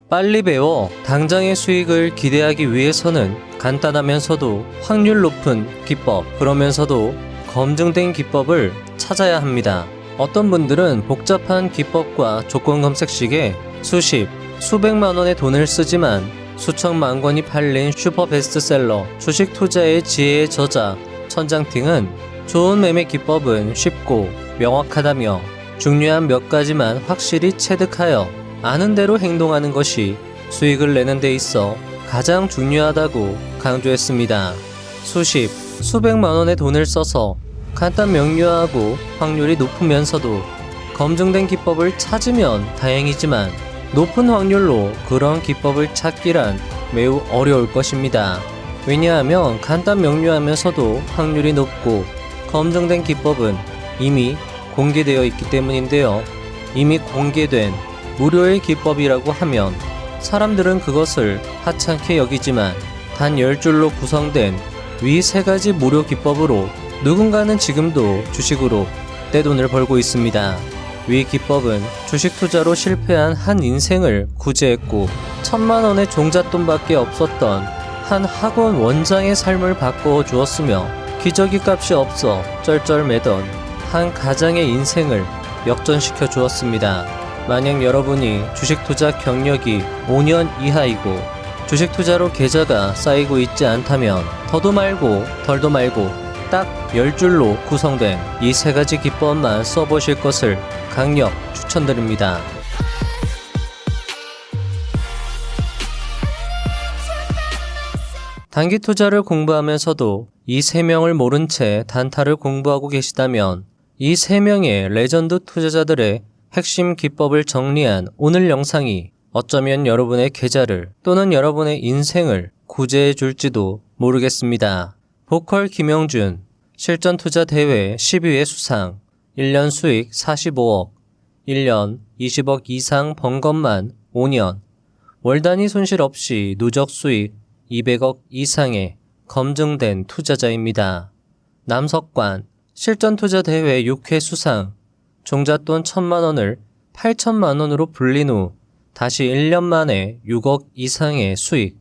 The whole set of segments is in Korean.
빨리 배워 당장의 수익을 기대하기 위해서는 간단하면서도 확률 높은 기법, 그러면서도 검증된 기법을 찾아야 합니다. 어떤 분들은 복잡한 기법과 조건 검색식에 수십, 수백만 원의 돈을 쓰지만 수천만 권이 팔린 슈퍼 베스트셀러 주식 투자의 지혜의 저자 천장팅은 좋은 매매 기법은 쉽고 명확하다며 중요한 몇 가지만 확실히 체득하여 아는 대로 행동하는 것이 수익을 내는 데 있어 가장 중요하다고 강조했습니다. 수십, 수백만 원의 돈을 써서 간단 명료하고 확률이 높으면서도 검증된 기법을 찾으면 다행이지만 높은 확률로 그런 기법을 찾기란 매우 어려울 것입니다. 왜냐하면 간단 명료하면서도 확률이 높고 검증된 기법은 이미 공개되어 있기 때문인데요. 이미 공개된 무료의 기법이라고 하면 사람들은 그것을 하찮게 여기지만 단 10줄로 구성된 위 3가지 무료 기법으로 누군가는 지금도 주식으로 떼돈을 벌고 있습니다. 위 기법은 주식 투자로 실패한 한 인생을 구제했고 1000만 원의 종잣돈밖에 없었던 한 학원 원장의 삶을 바꿔 주었으며 기저귀 값이 없어 쩔쩔매던 한 가장의 인생을 역전시켜 주었습니다. 만약 여러분이 주식 투자 경력이 5년 이하이고 주식 투자로 계좌가 쌓이고 있지 않다면 더도 말고 덜도 말고 딱 10줄로 구성된 이 3가지 기법만 써보실 것을 강력 추천드립니다. 단기 투자를 공부하면서도 이 3명을 모른 채 단타를 공부하고 계시다면 이 3명의 레전드 투자자들의 핵심 기법을 정리한 오늘 영상이 어쩌면 여러분의 계좌를 또는 여러분의 인생을 구제해 줄지도 모르겠습니다. 보컬 김영준, 실전투자대회 12회 수상, 1년 수익 45억, 1년 20억 이상 번 것만 5년, 월 단위 손실 없이 누적 수익 200억 이상의 검증된 투자자입니다. 남석관, 실전투자대회 6회 수상, 종잣돈 1000만 원을 8천만 원으로 불린 후 다시 1년 만에 6억 이상의 수익.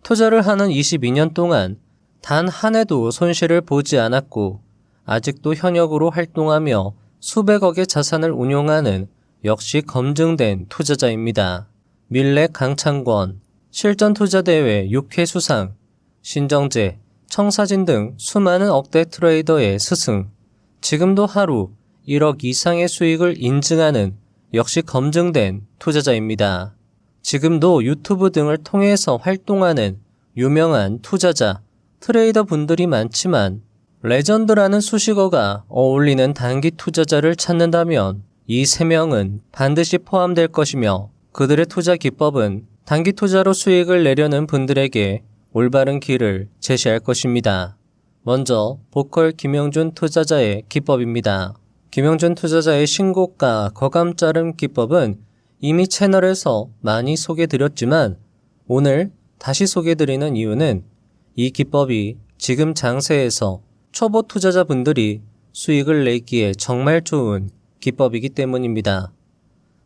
투자를 하는 22년 동안 단 한 해도 손실을 보지 않았고 아직도 현역으로 활동하며 수백억의 자산을 운용하는 역시 검증된 투자자입니다. 밀렉 강창권, 실전투자대회 6회 수상, 신정재, 청사진 등 수많은 억대 트레이더의 스승, 지금도 하루 1억 이상의 수익을 인증하는 역시 검증된 투자자입니다. 지금도 유튜브 등을 통해서 활동하는 유명한 투자자, 트레이더 분들이 많지만 레전드라는 수식어가 어울리는 단기 투자자를 찾는다면 이 3명은 반드시 포함될 것이며 그들의 투자 기법은 단기 투자로 수익을 내려는 분들에게 올바른 길을 제시할 것입니다. 먼저 보컬 김영준 투자자의 기법입니다. 김영준 투자자의 신고가 거감자름 기법은 이미 채널에서 많이 소개드렸지만 오늘 다시 소개드리는 이유는 이 기법이 지금 장세에서 초보 투자자분들이 수익을 내기에 정말 좋은 기법이기 때문입니다.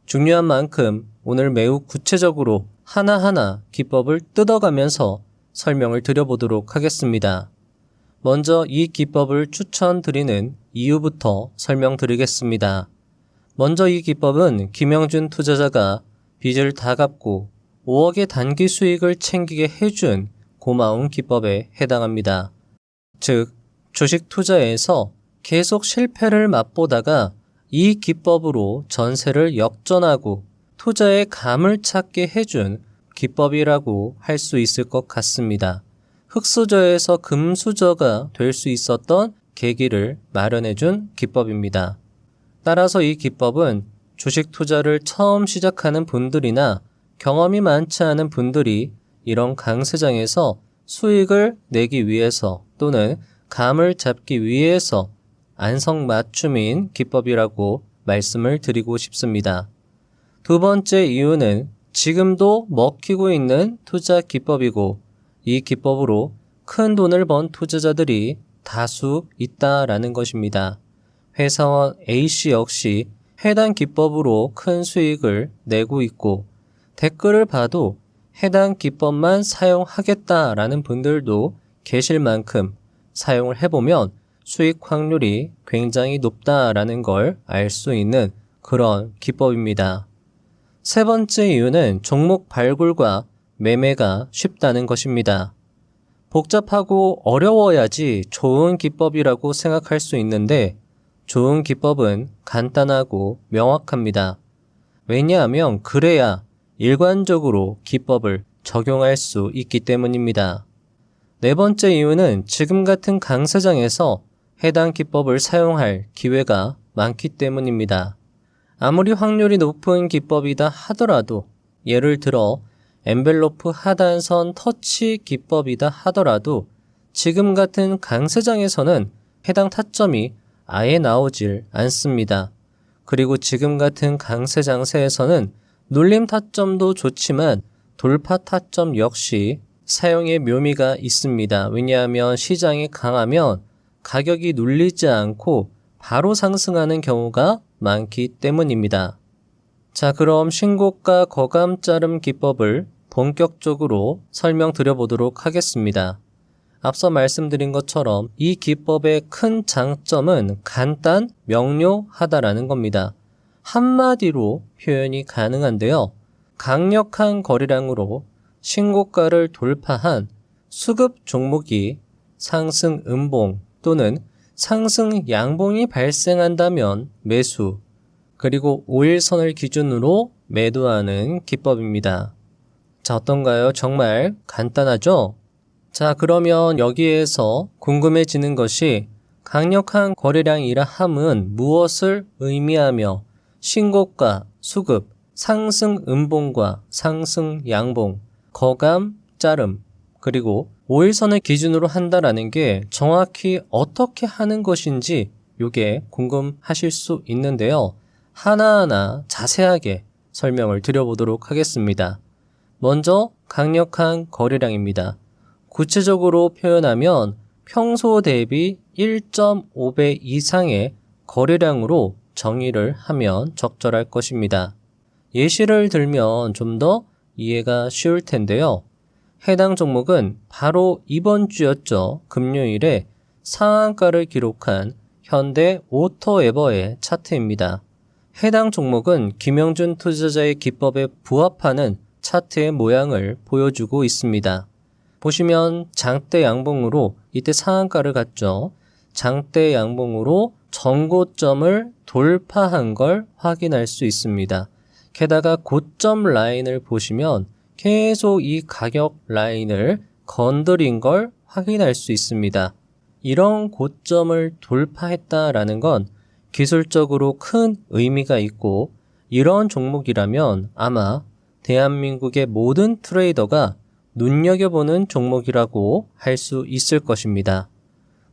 중요한 만큼 오늘 매우 구체적으로 하나하나 기법을 뜯어가면서 설명을 드려보도록 하겠습니다. 먼저 이 기법을 추천드리는 이유부터 설명드리겠습니다. 먼저 이 기법은 김영준 투자자가 빚을 다 갚고 5억의 단기 수익을 챙기게 해준 고마운 기법에 해당합니다. 즉, 주식 투자에서 계속 실패를 맛보다가 이 기법으로 전세를 역전하고 투자의 감을 찾게 해준 기법이라고 할 수 있을 것 같습니다. 흙수저에서 금수저가 될 수 있었던 계기를 마련해준 기법입니다. 따라서 이 기법은 주식 투자를 처음 시작하는 분들이나 경험이 많지 않은 분들이 이런 강세장에서 수익을 내기 위해서 또는 감을 잡기 위해서 안성맞춤인 기법이라고 말씀을 드리고 싶습니다. 두 번째 이유는 지금도 먹히고 있는 투자 기법이고 이 기법으로 큰 돈을 번 투자자들이 다수 있다라는 것입니다. 회사원 A씨 역시 해당 기법으로 큰 수익을 내고 있고 댓글을 봐도 해당 기법만 사용하겠다라는 분들도 계실 만큼 사용을 해보면 수익 확률이 굉장히 높다라는 걸 알 수 있는 그런 기법입니다. 세 번째 이유는 종목 발굴과 매매가 쉽다는 것입니다. 복잡하고 어려워야지 좋은 기법이라고 생각할 수 있는데 좋은 기법은 간단하고 명확합니다. 왜냐하면 그래야 일관적으로 기법을 적용할 수 있기 때문입니다. 네 번째 이유는 지금 같은 강세장에서 해당 기법을 사용할 기회가 많기 때문입니다. 아무리 확률이 높은 기법이다 하더라도 예를 들어 엔벨로프 하단선 터치 기법이다 하더라도 지금 같은 강세장에서는 해당 타점이 아예 나오질 않습니다. 그리고 지금 같은 강세 장세에서는 눌림 타점도 좋지만 돌파 타점 역시 사용의 묘미가 있습니다. 왜냐하면 시장이 강하면 가격이 눌리지 않고 바로 상승하는 경우가 많기 때문입니다. 자, 그럼 신고가 거감 자름 기법을 본격적으로 설명드려 보도록 하겠습니다. 앞서 말씀드린 것처럼 이 기법의 큰 장점은 간단, 명료하다라는 겁니다. 한마디로 표현이 가능한데요. 강력한 거래량으로 신고가를 돌파한 수급 종목이 상승 음봉 또는 상승 양봉이 발생한다면 매수, 그리고 5일선을 기준으로 매도하는 기법입니다. 자, 어떤가요? 정말 간단하죠? 자, 그러면 여기에서 궁금해지는 것이 강력한 거래량이라 함은 무엇을 의미하며 신고가, 수급, 상승 음봉과 상승 양봉, 거감, 자름, 그리고 5일선을 기준으로 한다라는 게 정확히 어떻게 하는 것인지 이게 궁금하실 수 있는데요. 하나하나 자세하게 설명을 드려보도록 하겠습니다. 먼저 강력한 거래량입니다. 구체적으로 표현하면 평소 대비 1.5배 이상의 거래량으로 정의를 하면 적절할 것입니다. 예시를 들면 좀 더 이해가 쉬울 텐데요. 해당 종목은 바로 이번 주였죠. 금요일에 상한가를 기록한 현대 오토에버의 차트입니다. 해당 종목은 김영준 투자자의 기법에 부합하는 차트의 모양을 보여주고 있습니다. 보시면 장대 양봉으로 이때 상한가를 갔죠. 장대 양봉으로 전고점을 돌파한 걸 확인할 수 있습니다. 게다가 고점 라인을 보시면 계속 이 가격 라인을 건드린 걸 확인할 수 있습니다. 이런 고점을 돌파했다라는 건 기술적으로 큰 의미가 있고 이런 종목이라면 아마 대한민국의 모든 트레이더가 눈여겨보는 종목이라고 할 수 있을 것입니다.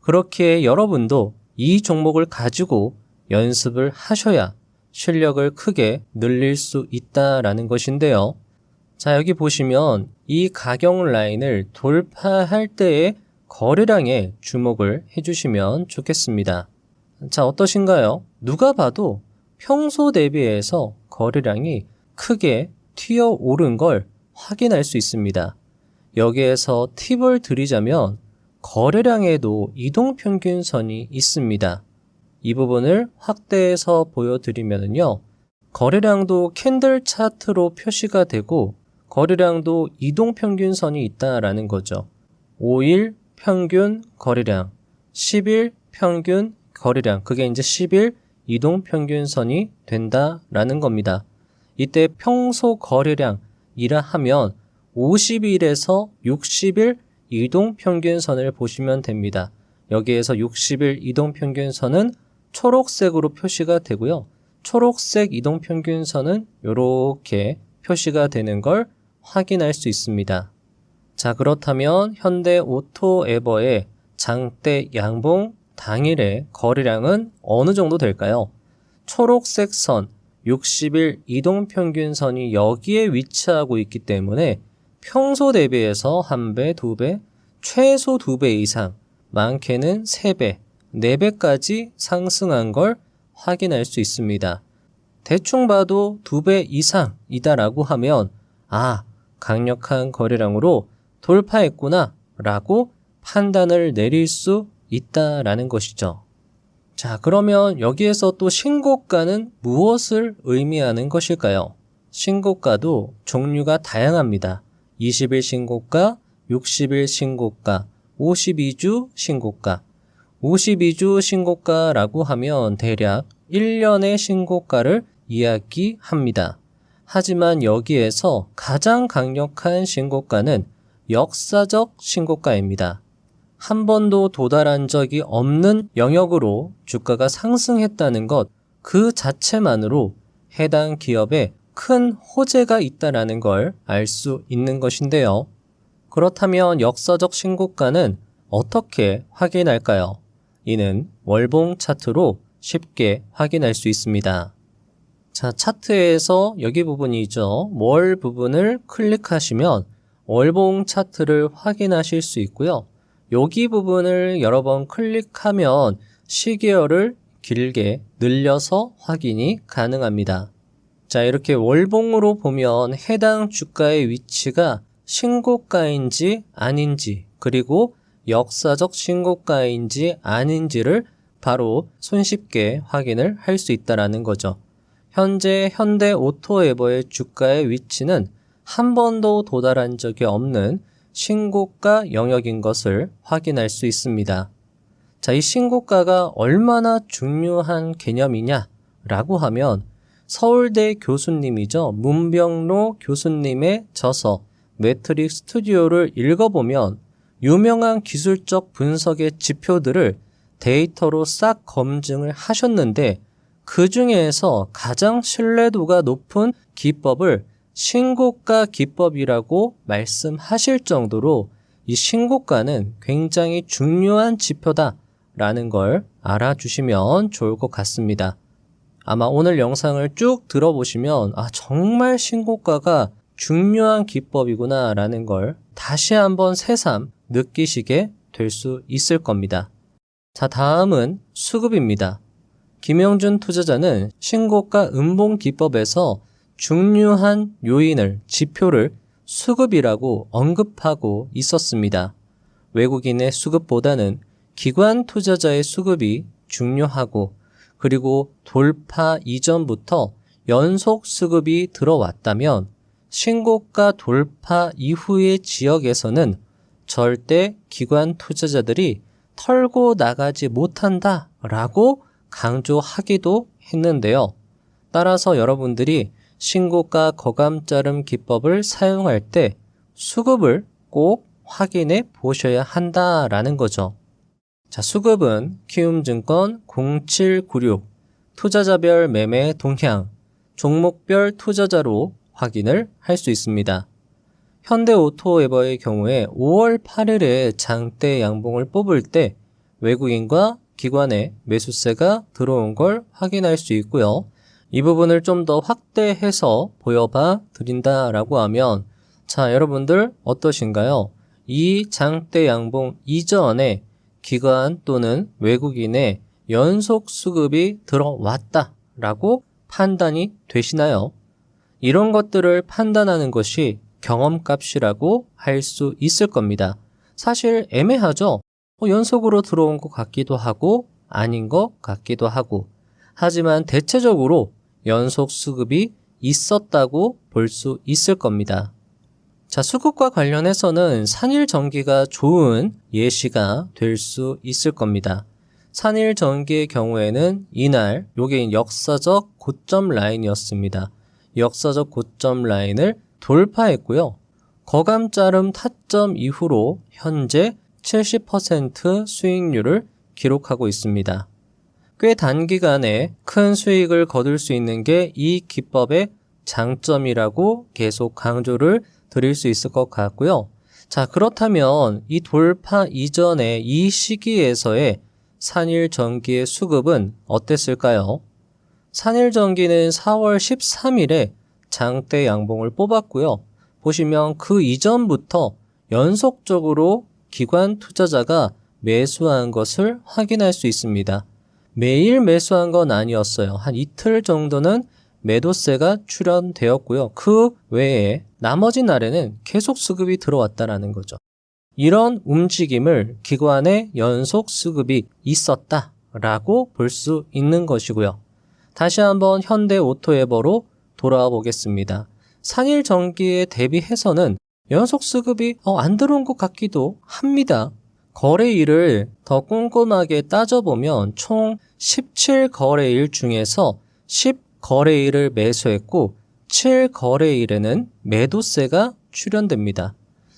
그렇기에 여러분도 이 종목을 가지고 연습을 하셔야 실력을 크게 늘릴 수 있다라는 것인데요. 자, 여기 보시면 이 가격 라인을 돌파할 때의 거래량에 주목을 해주시면 좋겠습니다. 자, 어떠신가요? 누가 봐도 평소 대비해서 거래량이 크게 튀어오른 걸 확인할 수 있습니다. 여기에서 팁을 드리자면 거래량에도 이동평균선이 있습니다. 이 부분을 확대해서 보여드리면요. 거래량도 캔들 차트로 표시가 되고 거래량도 이동평균선이 있다라는 거죠. 5일 평균 거래량, 10일 평균 거래량, 그게 이제 10일 이동평균선이 된다라는 겁니다. 이때 평소 거래량이라 하면 50일에서 60일 이동평균선을 보시면 됩니다. 여기에서 60일 이동평균선은 초록색으로 표시가 되고요. 초록색 이동평균선은 이렇게 표시가 되는 걸 확인할 수 있습니다. 자, 그렇다면 현대 오토에버의 장대 양봉 당일의 거래량은 어느 정도 될까요? 초록색 선 60일 이동평균선이 여기에 위치하고 있기 때문에 평소 대비해서 1배, 2배, 최소 2배 이상, 많게는 3배, 4배까지 상승한 걸 확인할 수 있습니다. 대충 봐도 2배 이상이다라고 하면 아, 강력한 거래량으로 돌파했구나 라고 판단을 내릴 수 있다라는 것이죠. 자, 그러면 여기에서 또 신고가는 무엇을 의미하는 것일까요? 신고가도 종류가 다양합니다. 20일 신고가, 60일 신고가, 52주 신고가. 52주 신고가라고 하면 대략 1년의 신고가를 이야기합니다. 하지만 여기에서 가장 강력한 신고가는 역사적 신고가입니다. 한 번도 도달한 적이 없는 영역으로 주가가 상승했다는 것 그 자체만으로 해당 기업에 큰 호재가 있다는 걸 알 수 있는 것인데요. 그렇다면 역사적 신고가는 어떻게 확인할까요? 이는 월봉 차트로 쉽게 확인할 수 있습니다. 자, 차트에서 여기 부분이죠. 월 부분을 클릭하시면 월봉 차트를 확인하실 수 있고요. 여기 부분을 여러 번 클릭하면 시계열을 길게 늘려서 확인이 가능합니다. 자, 이렇게 월봉으로 보면 해당 주가의 위치가 신고가인지 아닌지, 그리고 역사적 신고가인지 아닌지를 바로 손쉽게 확인을 할 수 있다는 거죠. 현재 현대오토에버의 주가의 위치는 한 번도 도달한 적이 없는 신고가 영역인 것을 확인할 수 있습니다. 자, 이 신고가가 얼마나 중요한 개념이냐라고 하면 서울대 교수님이죠. 문병로 교수님의 저서 매트릭 스튜디오를 읽어보면 유명한 기술적 분석의 지표들을 데이터로 싹 검증을 하셨는데 그 중에서 가장 신뢰도가 높은 기법을 신고가 기법이라고 말씀하실 정도로 이 신고가는 굉장히 중요한 지표다라는 걸 알아주시면 좋을 것 같습니다. 아마 오늘 영상을 쭉 들어보시면 정말 신고가가 중요한 기법이구나 라는 걸 다시 한번 새삼 느끼시게 될 수 있을 겁니다. 자, 다음은 수급입니다. 김영준 투자자는 신고가 음봉 기법에서 중요한 요인을, 지표를 수급이라고 언급하고 있었습니다. 외국인의 수급보다는 기관 투자자의 수급이 중요하고, 그리고 돌파 이전부터 연속 수급이 들어왔다면 신고가 돌파 이후의 지역에서는 절대 기관 투자자들이 털고 나가지 못한다라고 강조하기도 했는데요. 따라서 여러분들이 신고가 거감자름 기법을 사용할 때 수급을 꼭 확인해 보셔야 한다라는 거죠. 자, 수급은 키움증권 0796 투자자별 매매 동향, 종목별 투자자로 확인을 할 수 있습니다. 현대오토에버의 경우에 5월 8일에 장대 양봉을 뽑을 때 외국인과 기관의 매수세가 들어온 걸 확인할 수 있고요. 이 부분을 좀 더 확대해서 보여봐 드린다라고 하면, 자, 여러분들 어떠신가요? 이 장대 양봉 이전에 기관 또는 외국인의 연속 수급이 들어왔다라고 판단이 되시나요? 이런 것들을 판단하는 것이 경험값이라고 할 수 있을 겁니다. 사실 애매하죠? 연속으로 들어온 것 같기도 하고 아닌 것 같기도 하고, 하지만 대체적으로 연속 수급이 있었다고 볼 수 있을 겁니다. 자, 수급과 관련해서는 산일전기가 좋은 예시가 될 수 있을 겁니다. 산일전기의 경우에는 이날 요게 역사적 고점 라인이었습니다. 역사적 고점 라인을 돌파했고요. 거감자름 타점 이후로 현재 70% 수익률을 기록하고 있습니다. 꽤 단기간에 큰 수익을 거둘 수 있는 게 이 기법의 장점이라고 계속 강조를 드릴 수 있을 것 같고요. 자, 그렇다면 이 돌파 이전에 이 시기에서의 산일전기의 수급은 어땠을까요? 산일전기는 4월 13일에 장대 양봉을 뽑았고요. 보시면 그 이전부터 연속적으로 기관 투자자가 매수한 것을 확인할 수 있습니다. 매일 매수한 건 아니었어요. 한 이틀 정도는 매도세가 출현되었고요. 그 외에 나머지 날에는 계속 수급이 들어왔다라는 거죠. 이런 움직임을 기관의 연속 수급이 있었다라고 볼 수 있는 것이고요. 다시 한번 현대오토에버로 돌아와 보겠습니다. 산일전기에 대비해서는 연속 수급이 안 들어온 것 같기도 합니다. 거래일을 더 꼼꼼하게 따져보면 총 17거래일 중에서 10거래일을 매수했고 7거래일에는 매도세가 출현됩니다.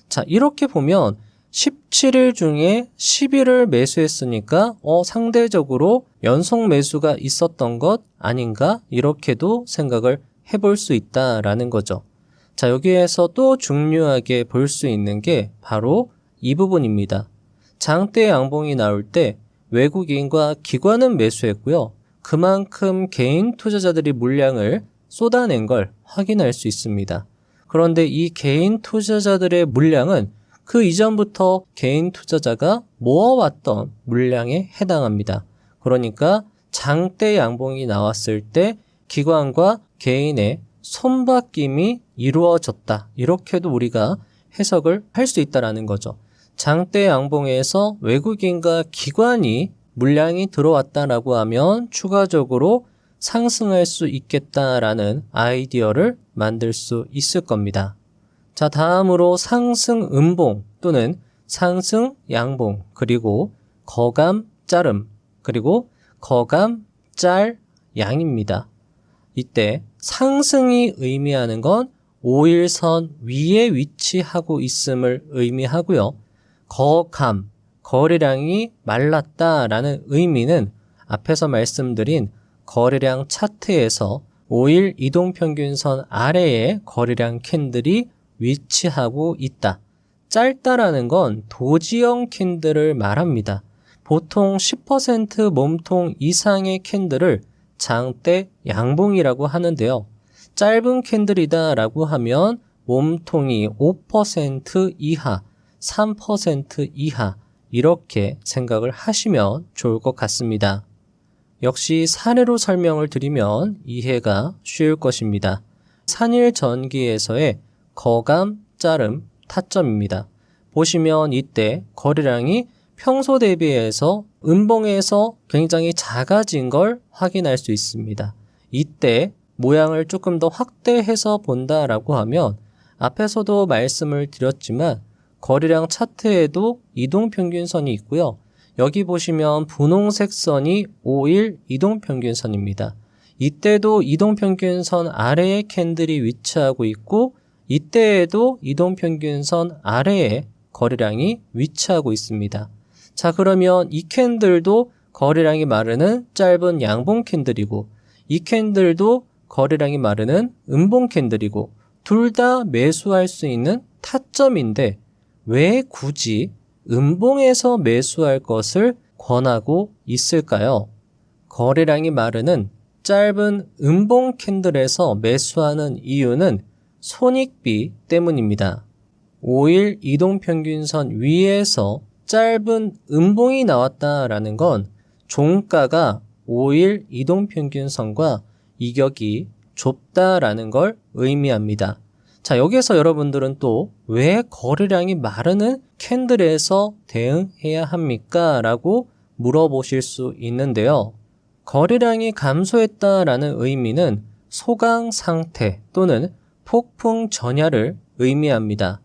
자, 이렇게 보면 17일 중에 10일을 매수했으니까 상대적으로 연속 매수가 있었던 것 아닌가? 이렇게도 생각을 해볼 수 있다라는 거죠. 자, 여기에서 또 중요하게 볼 수 있는 게 바로 이 부분입니다. 장대 양봉이 나올 때 외국인과 기관은 매수했고요. 그만큼 개인 투자자들이 물량을 쏟아낸 걸 확인할 수 있습니다. 그런데 이 개인 투자자들의 물량은 그 이전부터 개인 투자자가 모아왔던 물량에 해당합니다. 그러니까 장대 양봉이 나왔을 때 기관과 개인의 손바뀜이 이루어졌다. 이렇게도 우리가 해석을 할 수 있다는 거죠. 장대 양봉에서 외국인과 기관이 물량이 들어왔다라고 하면 추가적으로 상승할 수 있겠다라는 아이디어를 만들 수 있을 겁니다. 자, 다음으로 상승 음봉 또는 상승 양봉, 그리고 거감 짜름, 그리고 거감 짤 양입니다. 이때 상승이 의미하는 건 5일선 위에 위치하고 있음을 의미하고요. 거감, 거래량이 말랐다라는 의미는 앞에서 말씀드린 거래량 차트에서 5일 이동평균선 아래에 거래량 캔들이 위치하고 있다. 짧다라는 건 도지형 캔들을 말합니다. 보통 10% 몸통 이상의 캔들을 장대 양봉이라고 하는데요. 짧은 캔들이다 라고 하면 몸통이 5% 이하, 3% 이하 이렇게 생각을 하시면 좋을 것 같습니다. 역시 사례로 설명을 드리면 이해가 쉬울 것입니다. 산일전기에서의 거감, 짜름, 타점입니다. 보시면 이때 거래량이 평소 대비해서 음봉에서 굉장히 작아진 걸 확인할 수 있습니다. 이때 모양을 조금 더 확대해서 본다라고 하면 앞에서도 말씀을 드렸지만 거래량 차트에도 이동평균선이 있고요. 여기 보시면 분홍색 선이 5일 이동평균선입니다. 이때도 이동평균선 아래에 캔들이 위치하고 있고 이때에도 이동평균선 아래에 거래량이 위치하고 있습니다. 자, 그러면 이 캔들도 거래량이 마르는 짧은 양봉 캔들이고 이 캔들도 거래량이 마르는 음봉 캔들이고 둘 다 매수할 수 있는 타점인데 왜 굳이 음봉에서 매수할 것을 권하고 있을까요? 거래량이 마르는 짧은 음봉 캔들에서 매수하는 이유는 손익비 때문입니다. 5일 이동평균선 위에서 짧은 음봉이 나왔다라는 건 종가가 5일 이동평균선과 이격이 좁다라는 걸 의미합니다. 자, 여기서 여러분들은 또 왜 거래량이 마르는 캔들에서 대응해야 합니까? 라고 물어보실 수 있는데요. 거래량이 감소했다라는 의미는 소강 상태 또는 폭풍 전야를 의미합니다.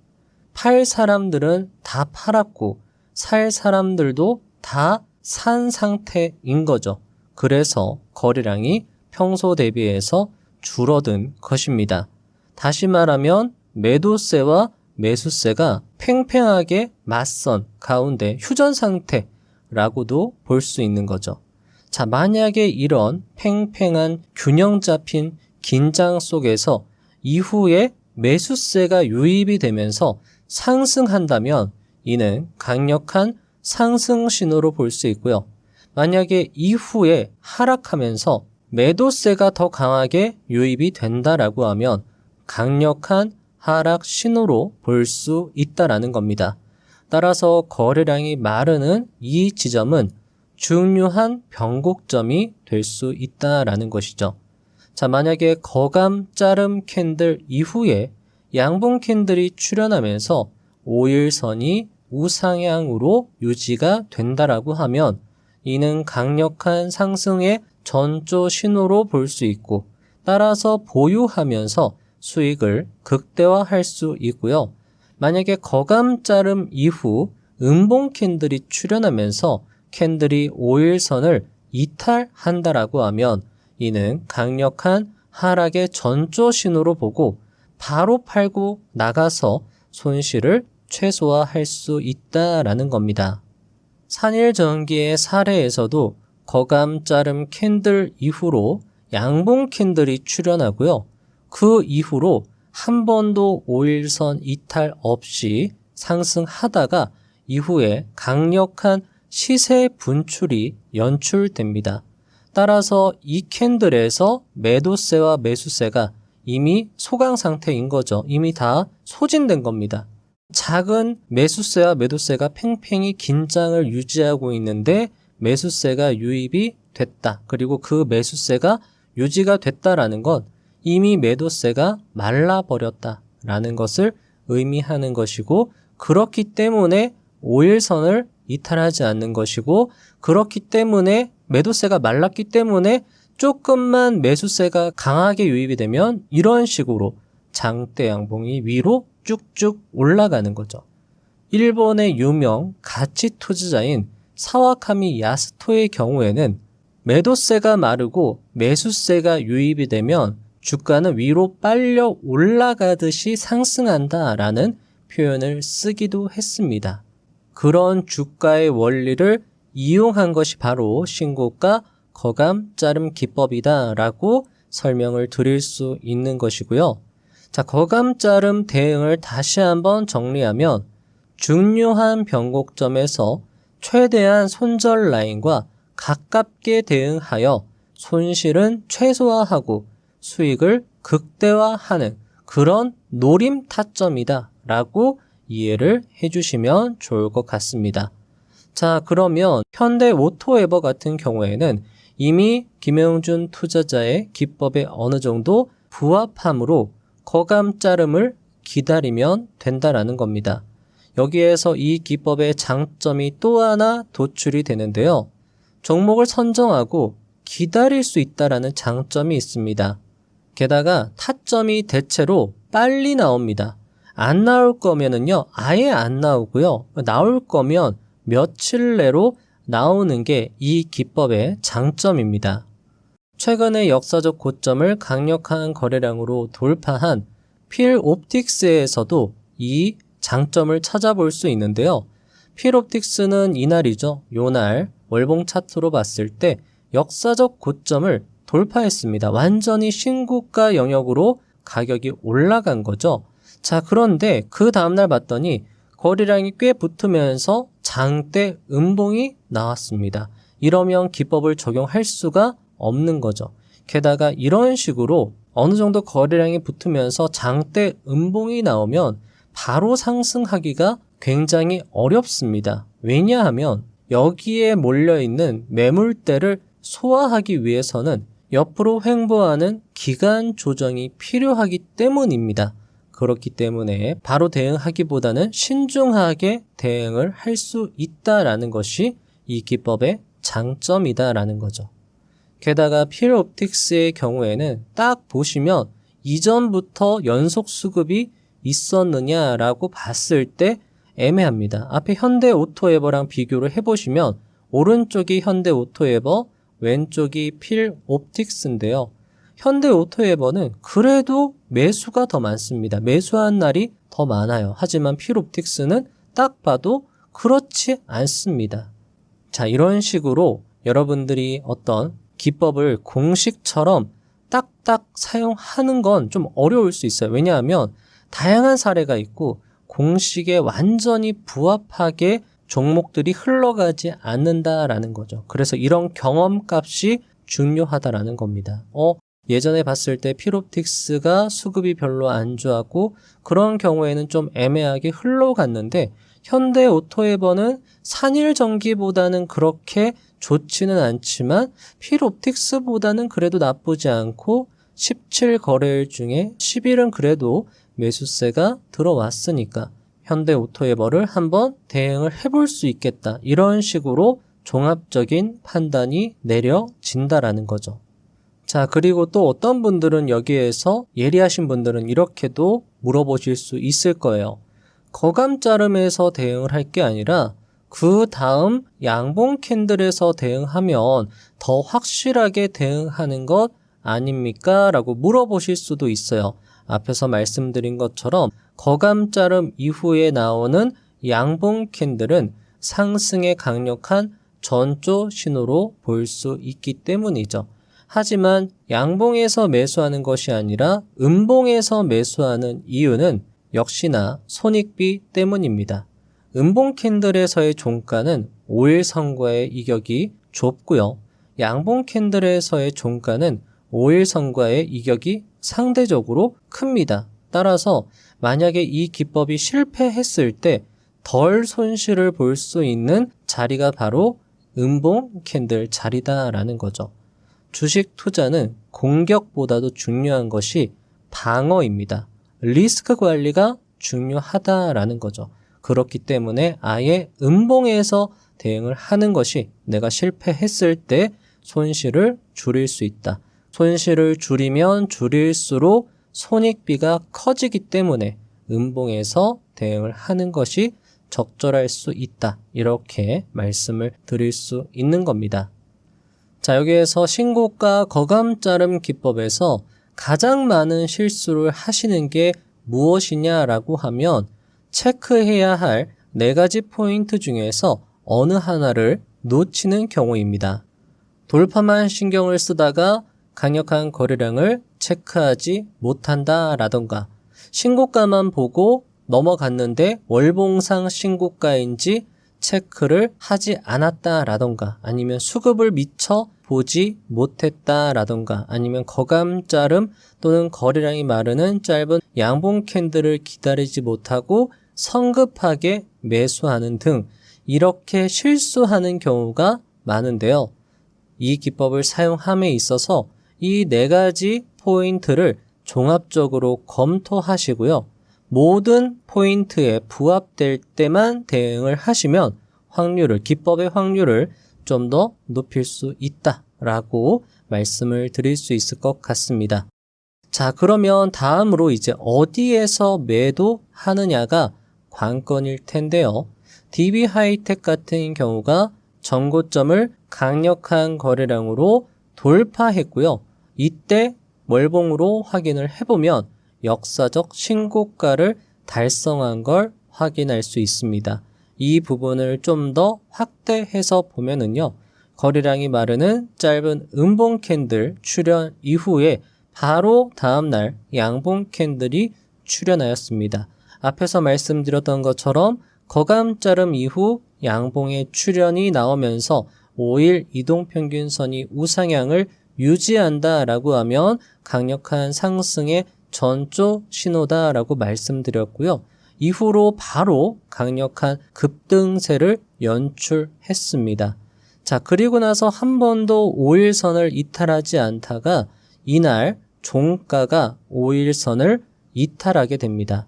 팔 사람들은 다 팔았고 살 사람들도 다 산 상태인 거죠. 그래서 거래량이 평소 대비해서 줄어든 것입니다. 다시 말하면 매도세와 매수세가 팽팽하게 맞선 가운데 휴전 상태라고도 볼 수 있는 거죠. 자, 만약에 이런 팽팽한 균형 잡힌 긴장 속에서 이후에 매수세가 유입이 되면서 상승한다면 이는 강력한 상승 신호로 볼 수 있고요. 만약에 이후에 하락하면서 매도세가 더 강하게 유입이 된다라고 하면 강력한 하락 신호로 볼 수 있다라는 겁니다. 따라서 거래량이 마르는 이 지점은 중요한 변곡점이 될 수 있다라는 것이죠. 자, 만약에 거감 자름 캔들 이후에 양봉 캔들이 출현하면서 5일선이 우상향으로 유지가 된다라고 하면 이는 강력한 상승의 전조 신호로 볼 수 있고, 따라서 보유하면서 수익을 극대화할 수 있고요. 만약에 거감 자름 이후 음봉 캔들이 출현하면서 캔들이 5일선을 이탈한다라고 하면 이는 강력한 하락의 전조 신호로 보고 바로 팔고 나가서 손실을 최소화할 수 있다라는 겁니다. 산일전기의 사례에서도 거감 자름 캔들 이후로 양봉 캔들이 출현하고요. 그 이후로 한 번도 5일선 이탈 없이 상승하다가 이후에 강력한 시세 분출이 연출됩니다. 따라서 이 캔들에서 매도세와 매수세가 이미 소강 상태인 거죠. 이미 다 소진된 겁니다. 작은 매수세와 매도세가 팽팽히 긴장을 유지하고 있는데 매수세가 유입이 됐다. 그리고 그 매수세가 유지가 됐다라는 건 이미 매도세가 말라버렸다라는 것을 의미하는 것이고, 그렇기 때문에 5일선을 이탈하지 않는 것이고, 그렇기 때문에 매도세가 말랐기 때문에 조금만 매수세가 강하게 유입이 되면 이런 식으로 장대 양봉이 위로 쭉쭉 올라가는 거죠. 일본의 유명 가치 투자자인 사와카미 야스토의 경우에는 매도세가 마르고 매수세가 유입이 되면 주가는 위로 빨려 올라가듯이 상승한다라는 표현을 쓰기도 했습니다. 그런 주가의 원리를 이용한 것이 바로 신고가 거감 자름 기법이다라고 설명을 드릴 수 있는 것이고요. 자, 거감 자름 대응을 다시 한번 정리하면 중요한 변곡점에서 최대한 손절 라인과 가깝게 대응하여 손실은 최소화하고 수익을 극대화하는 그런 노림 타점이다 라고 이해를 해주시면 좋을 것 같습니다. 자, 그러면 현대 오토에버 같은 경우에는 이미 김영준 투자자의 기법에 어느 정도 부합함으로 거감 자름을 기다리면 된다라는 겁니다. 여기에서 이 기법의 장점이 또 하나 도출이 되는데요. 종목을 선정하고 기다릴 수 있다라는 장점이 있습니다. 게다가 타점이 대체로 빨리 나옵니다. 안 나올 거면은요, 아예 안 나오고요. 나올 거면 며칠 내로 나오는 게 이 기법의 장점입니다. 최근에 역사적 고점을 강력한 거래량으로 돌파한 필옵틱스에서도 이 장점을 찾아볼 수 있는데요. 필옵틱스는 이날이죠. 요날 월봉 차트로 봤을 때 역사적 고점을 돌파했습니다. 완전히 신고가 영역으로 가격이 올라간 거죠. 자, 그런데 그 다음날 봤더니 거래량이 꽤 붙으면서 장대 음봉이 나왔습니다. 이러면 기법을 적용할 수가 없는 거죠. 게다가 이런 식으로 어느 정도 거래량이 붙으면서 장대 음봉이 나오면 바로 상승하기가 굉장히 어렵습니다. 왜냐하면 여기에 몰려있는 매물대를 소화하기 위해서는 옆으로 횡보하는 기간 조정이 필요하기 때문입니다. 그렇기 때문에 바로 대응하기보다는 신중하게 대응을 할 수 있다라는 것이 이 기법의 장점이다라는 거죠. 게다가 필옵틱스의 경우에는 딱 보시면 이전부터 연속 수급이 있었느냐라고 봤을 때 애매합니다. 앞에 현대오토에버랑 비교를 해보시면 오른쪽이 현대오토에버, 왼쪽이 필옵틱스인데요. 현대오토에버는 그래도 매수가 더 많습니다. 매수한 날이 더 많아요. 하지만 필옵틱스는 딱 봐도 그렇지 않습니다. 자, 이런 식으로 여러분들이 어떤 기법을 공식처럼 딱딱 사용하는 건 좀 어려울 수 있어요. 왜냐하면 다양한 사례가 있고 공식에 완전히 부합하게 종목들이 흘러가지 않는다라는 거죠. 그래서 이런 경험값이 중요하다라는 겁니다. 예전에 봤을 때 필옵틱스가 수급이 별로 안 좋았고 그런 경우에는 좀 애매하게 흘러갔는데 현대오토에버는 산일전기보다는 그렇게 좋지는 않지만 필옵틱스보다는 그래도 나쁘지 않고 17거래일 중에 10일은 그래도 매수세가 들어왔으니까 현대오토에버를 한번 대응을 해볼 수 있겠다. 이런 식으로 종합적인 판단이 내려진다라는 거죠. 자, 그리고 또 어떤 분들은 여기에서 예리하신 분들은 이렇게도 물어보실 수 있을 거예요. 거감자름에서 대응을 할 게 아니라 그 다음 양봉 캔들에서 대응하면 더 확실하게 대응하는 것 아닙니까? 라고 물어보실 수도 있어요. 앞에서 말씀드린 것처럼 거감자름 이후에 나오는 양봉 캔들은 상승의 강력한 전조 신호로 볼 수 있기 때문이죠. 하지만 양봉에서 매수하는 것이 아니라 음봉에서 매수하는 이유는 역시나 손익비 때문입니다. 음봉 캔들에서의 종가는 5일 선과의 이격이 좁고요. 양봉 캔들에서의 종가는 5일 선과의 이격이 상대적으로 큽니다. 따라서 만약에 이 기법이 실패했을 때 덜 손실을 볼 수 있는 자리가 바로 음봉 캔들 자리다라는 거죠. 주식 투자는 공격보다도 중요한 것이 방어입니다. 리스크 관리가 중요하다라는 거죠. 그렇기 때문에 아예 음봉에서 대응을 하는 것이 내가 실패했을 때 손실을 줄일 수 있다. 손실을 줄이면 줄일수록 손익비가 커지기 때문에 음봉에서 대응을 하는 것이 적절할 수 있다. 이렇게 말씀을 드릴 수 있는 겁니다. 자, 여기에서 신고가 거감자름 기법에서 가장 많은 실수를 하시는 게 무엇이냐라고 하면 체크해야 할 4가지 포인트 중에서 어느 하나를 놓치는 경우입니다. 돌파만 신경을 쓰다가 강력한 거래량을 체크하지 못한다라던가 신고가만 보고 넘어갔는데 월봉상 신고가인지 체크를 하지 않았다라던가 아니면 수급을 미처 보지 못했다라던가 아니면 거감자름 또는 거래량이 마르는 짧은 양봉 캔들을 기다리지 못하고 성급하게 매수하는 등 이렇게 실수하는 경우가 많은데요. 이 기법을 사용함에 있어서 이 4가지 포인트를 종합적으로 검토하시고요. 모든 포인트에 부합될 때만 대응을 하시면 기법의 확률을 좀 더 높일 수 있다라고 말씀을 드릴 수 있을 것 같습니다. 자, 그러면 다음으로 이제 어디에서 매도하느냐가 관건일 텐데요. DB 하이텍 같은 경우가 전고점을 강력한 거래량으로 돌파했고요. 이때 월봉으로 확인을 해보면 역사적 신고가를 달성한 걸 확인할 수 있습니다. 이 부분을 좀 더 확대해서 보면은요. 거래량이 마르는 짧은 음봉 캔들 출현 이후에 바로 다음날 양봉 캔들이 출현하였습니다. 앞에서 말씀드렸던 것처럼 거감자름 이후 양봉의 출현이 나오면서 5일 이동평균선이 우상향을 유지한다라고 하면 강력한 상승의 전조 신호다라고 말씀드렸고요. 이후로 바로 강력한 급등세를 연출했습니다. 자, 그리고 나서 한 번도 5일선을 이탈하지 않다가 이날 종가가 5일선을 이탈하게 됩니다.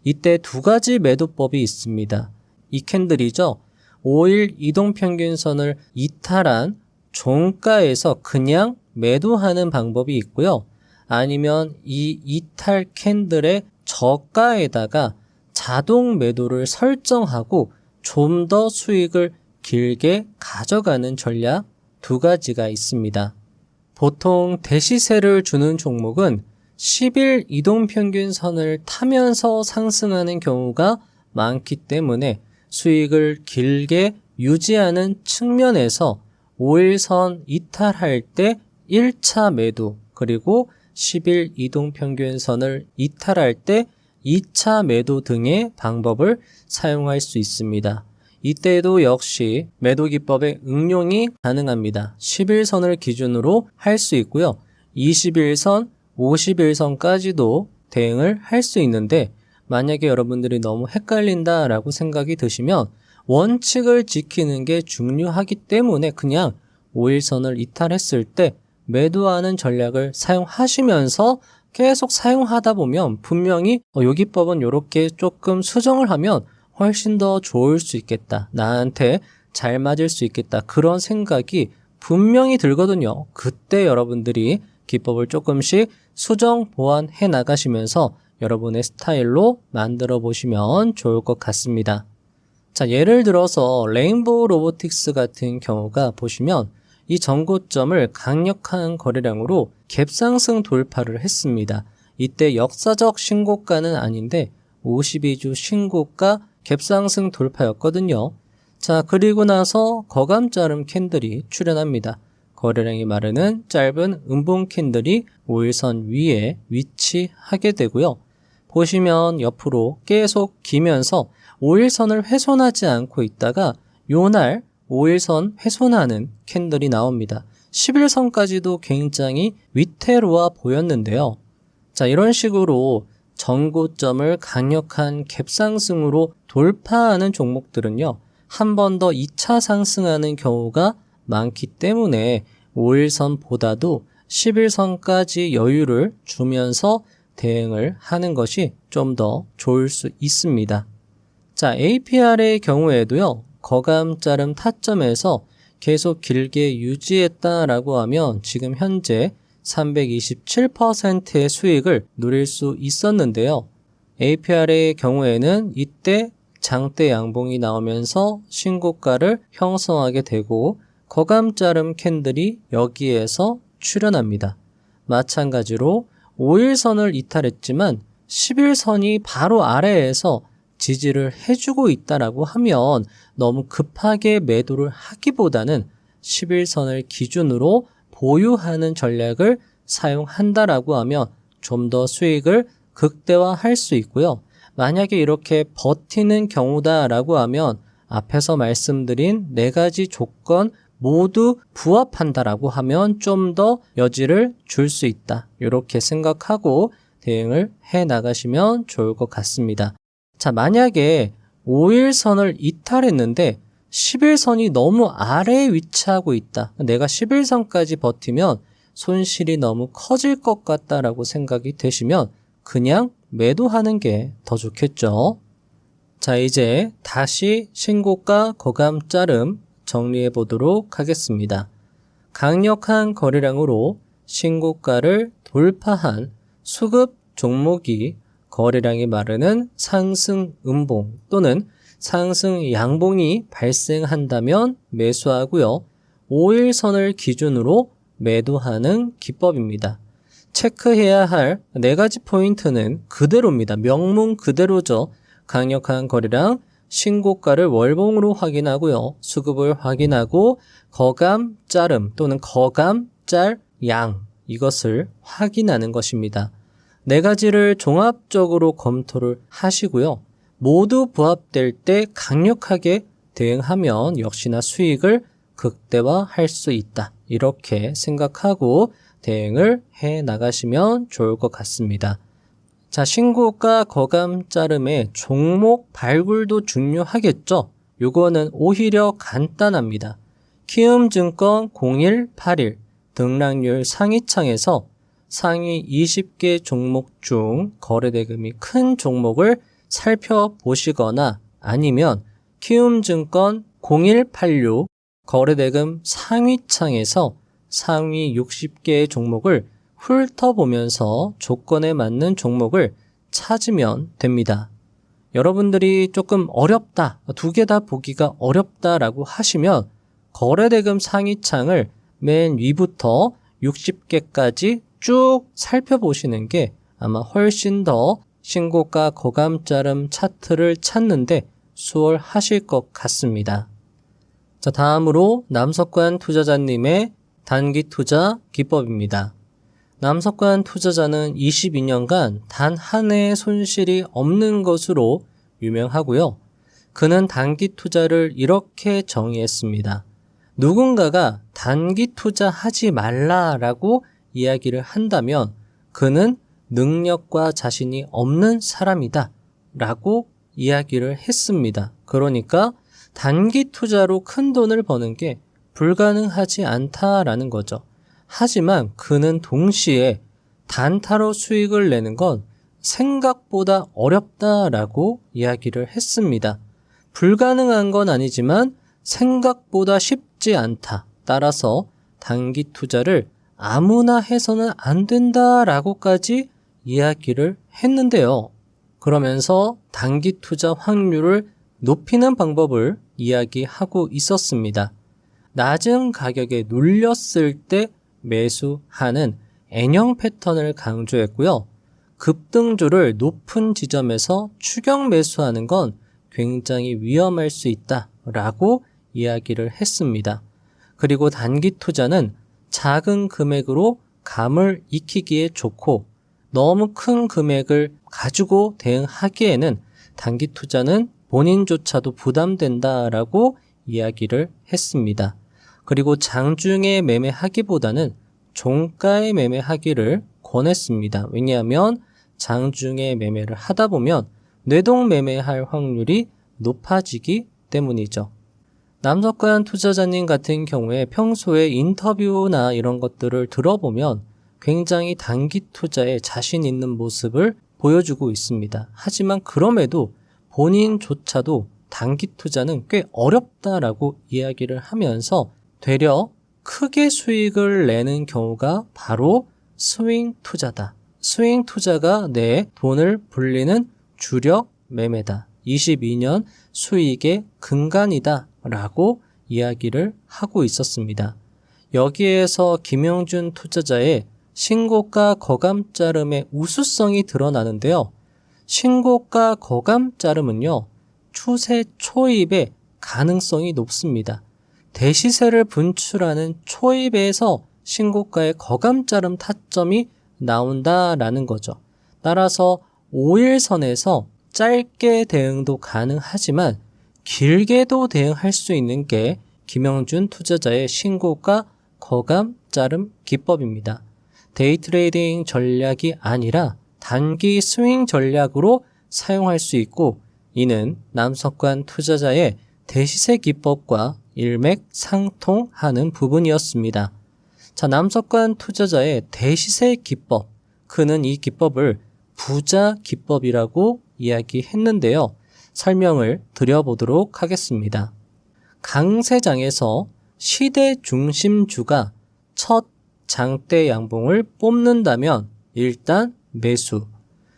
이때 2가지 매도법이 있습니다. 이 캔들이죠. 5일 이동평균선을 이탈한 종가에서 그냥 매도하는 방법이 있고요. 아니면 이 이탈 캔들의 저가에다가 자동 매도를 설정하고 좀 더 수익을 길게 가져가는 전략 2가지가 있습니다. 보통 대시세를 주는 종목은 10일 이동평균선을 타면서 상승하는 경우가 많기 때문에 수익을 길게 유지하는 측면에서 5일선 이탈할 때 1차 매도 그리고 10일 이동평균선을 이탈할 때 2차 매도 등의 방법을 사용할 수 있습니다. 이때에도 역시 매도 기법의 응용이 가능합니다. 10일선을 기준으로 할 수 있고요. 21선, 51선까지도 대응을 할 수 있는데 만약에 여러분들이 너무 헷갈린다라고 생각이 드시면 원칙을 지키는 게 중요하기 때문에 그냥 5일선을 이탈했을 때 매도하는 전략을 사용하시면서 계속 사용하다 보면 분명히 요 기법은 이렇게 조금 수정을 하면 훨씬 더 좋을 수 있겠다. 나한테 잘 맞을 수 있겠다. 그런 생각이 분명히 들거든요. 그때 여러분들이 기법을 조금씩 수정, 보완해 나가시면서 여러분의 스타일로 만들어 보시면 좋을 것 같습니다. 자, 예를 들어서 레인보우 로보틱스 같은 경우가 보시면 이 전고점을 강력한 거래량으로 갭상승 돌파를 했습니다. 이때 역사적 신고가는 아닌데 52주 신고가 갭상승 돌파였거든요. 자, 그리고 나서 거감자름 캔들이 출현합니다. 거래량이 마르는 짧은 음봉 캔들이 5일선 위에 위치하게 되고요. 보시면 옆으로 계속 기면서 5일선을 훼손하지 않고 있다가 요날 5일선 훼손하는 캔들이 나옵니다. 11선까지도 굉장히 위태로워 보였는데요. 자, 이런 식으로 전고점을 강력한 갭상승으로 돌파하는 종목들은요. 한 번 더 2차 상승하는 경우가 많기 때문에 5일선보다도 11선까지 여유를 주면서 대응을 하는 것이 좀 더 좋을 수 있습니다. 자, APR의 경우에도요. 거감자름 타점에서 계속 길게 유지했다라고 하면 지금 현재 327%의 수익을 누릴 수 있었는데요. APR의 경우에는 이때 장대 양봉이 나오면서 신고가를 형성하게 되고 거감자름 캔들이 여기에서 출현합니다. 마찬가지로 5일선을 이탈했지만 11선이 바로 아래에서 지지를 해주고 있다라고 하면 너무 급하게 매도를 하기보다는 11선을 기준으로 보유하는 전략을 사용한다라고 하면 좀 더 수익을 극대화할 수 있고요. 만약에 이렇게 버티는 경우다라고 하면 앞에서 말씀드린 4가지 조건 모두 부합한다라고 하면 좀 더 여지를 줄 수 있다. 이렇게 생각하고 대응을 해 나가시면 좋을 것 같습니다. 자, 만약에 5일선을 이탈했는데 11선이 너무 아래에 위치하고 있다. 내가 11선까지 버티면 손실이 너무 커질 것 같다라고 생각이 되시면 그냥 매도하는 게 더 좋겠죠. 자, 이제 다시 신고가 거감자름 정리해 보도록 하겠습니다. 강력한 거래량으로 신고가를 돌파한 수급 종목이 거래량이 마르는 상승 음봉 또는 상승 양봉이 발생한다면 매수하고요. 5일선을 기준으로 매도하는 기법입니다. 체크해야 할 4가지 포인트는 그대로입니다. 명문 그대로죠. 강력한 거래량, 신고가를 월봉으로 확인하고요. 수급을 확인하고 거감 자름 또는 거감 짤 양 이것을 확인하는 것입니다. 4가지를 종합적으로 검토를 하시고요. 모두 부합될 때 강력하게 대응하면 역시나 수익을 극대화할 수 있다. 이렇게 생각하고 대응을 해 나가시면 좋을 것 같습니다. 자, 신고가 거감자름의 종목 발굴도 중요하겠죠. 요거는 오히려 간단합니다. 키움증권 0181 등락률 상위창에서 상위 20개 종목 중 거래대금이 큰 종목을 살펴보시거나 아니면 키움증권 0186 거래대금 상위창에서 상위 60개의 종목을 훑어보면서 조건에 맞는 종목을 찾으면 됩니다. 여러분들이 조금 어렵다, 2개 다 보기가 어렵다라고 하시면 거래대금 상위창을 맨 위부터 60개까지 쭉 살펴보시는 게 아마 훨씬 더 신고가 거감자름 차트를 찾는데 수월하실 것 같습니다. 자, 다음으로 남석관 투자자님의 단기 투자 기법입니다. 남석관 투자자는 22년간 단 한 해의 손실이 없는 것으로 유명하고요. 그는 단기 투자를 이렇게 정의했습니다. 누군가가 단기 투자하지 말라라고 이야기를 한다면 그는 능력과 자신이 없는 사람이다 라고 이야기를 했습니다. 그러니까 단기 투자로 큰 돈을 버는 게 불가능하지 않다라는 거죠. 하지만 그는 동시에 단타로 수익을 내는 건 생각보다 어렵다라고 이야기를 했습니다. 불가능한 건 아니지만 생각보다 쉽지 않다. 따라서 단기 투자를 아무나 해서는 안 된다라고까지 이야기를 했는데요. 그러면서 단기 투자 확률을 높이는 방법을 이야기하고 있었습니다. 낮은 가격에 눌렸을 때 매수하는 N형 패턴을 강조했고요. 급등주를 높은 지점에서 추격 매수하는 건 굉장히 위험할 수 있다라고 이야기를 했습니다. 그리고 단기 투자는 작은 금액으로 감을 익히기에 좋고 너무 큰 금액을 가지고 대응하기에는 단기 투자는 본인조차도 부담된다라고 이야기를 했습니다. 그리고 장중에 매매하기보다는 종가에 매매하기를 권했습니다. 왜냐하면 장중에 매매를 하다 보면 뇌동 매매할 확률이 높아지기 때문이죠. 남석관 투자자님 같은 경우에 평소에 인터뷰나 이런 것들을 들어보면 굉장히 단기 투자에 자신 있는 모습을 보여주고 있습니다. 하지만 그럼에도 본인조차도 단기 투자는 꽤 어렵다라고 이야기를 하면서 되려 크게 수익을 내는 경우가 바로 스윙 투자다. 스윙 투자가 내 돈을 불리는 주력 매매다. 22년 수익의 근간이다 라고 이야기를 하고 있었습니다. 여기에서 김영준 투자자의 신고가 거감자름의 우수성이 드러나는데요. 신고가 거감자름은요, 추세 초입의 가능성이 높습니다. 대시세를 분출하는 초입에서 신고가의 거감자름 타점이 나온다라는 거죠. 따라서 5일선에서 짧게 대응도 가능하지만 길게도 대응할 수 있는 게 김영준 투자자의 신고가 거감자름 기법입니다. 데이트레이딩 전략이 아니라 단기 스윙 전략으로 사용할 수 있고 이는 남석관 투자자의 대시세 기법과 일맥상통하는 부분이었습니다. 자, 남석관 투자자의 대시세 기법, 그는 이 기법을 부자 기법이라고 이야기했는데요. 설명을 드려보도록 하겠습니다. 강세장에서 시대 중심주가 첫 장대 양봉을 뽑는다면 일단 매수,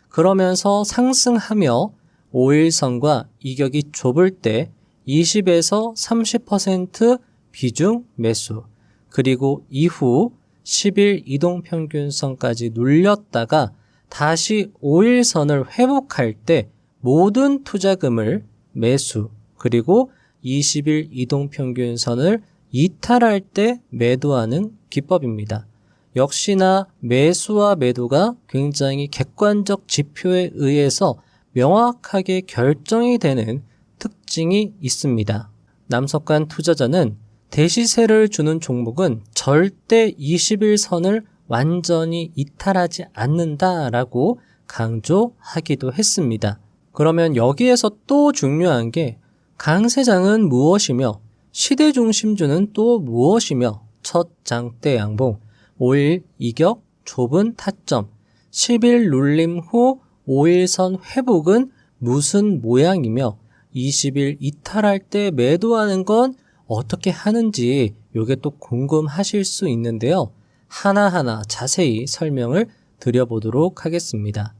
그러면서 상승하며 5일선과 이격이 좁을 때 20에서 30% 비중 매수, 그리고 이후 10일 이동평균선까지 눌렸다가 다시 5일선을 회복할 때 모든 투자금을 매수, 그리고 20일 이동평균선을 이탈할 때 매도하는 기법입니다. 역시나 매수와 매도가 굉장히 객관적 지표에 의해서 명확하게 결정이 되는 특징이 있습니다. 남석관 투자자는 대시세를 주는 종목은 절대 21선을 완전히 이탈하지 않는다라고 강조하기도 했습니다. 그러면 여기에서 또 중요한 게 강세장은 무엇이며 시대중심주는 또 무엇이며 첫 장대 양봉, 5일 이격, 좁은 타점, 10일 눌림 후 5일선 회복은 무슨 모양이며 20일 이탈할 때 매도하는 건 어떻게 하는지 요게 또 궁금하실 수 있는데요. 하나하나 자세히 설명을 드려보도록 하겠습니다.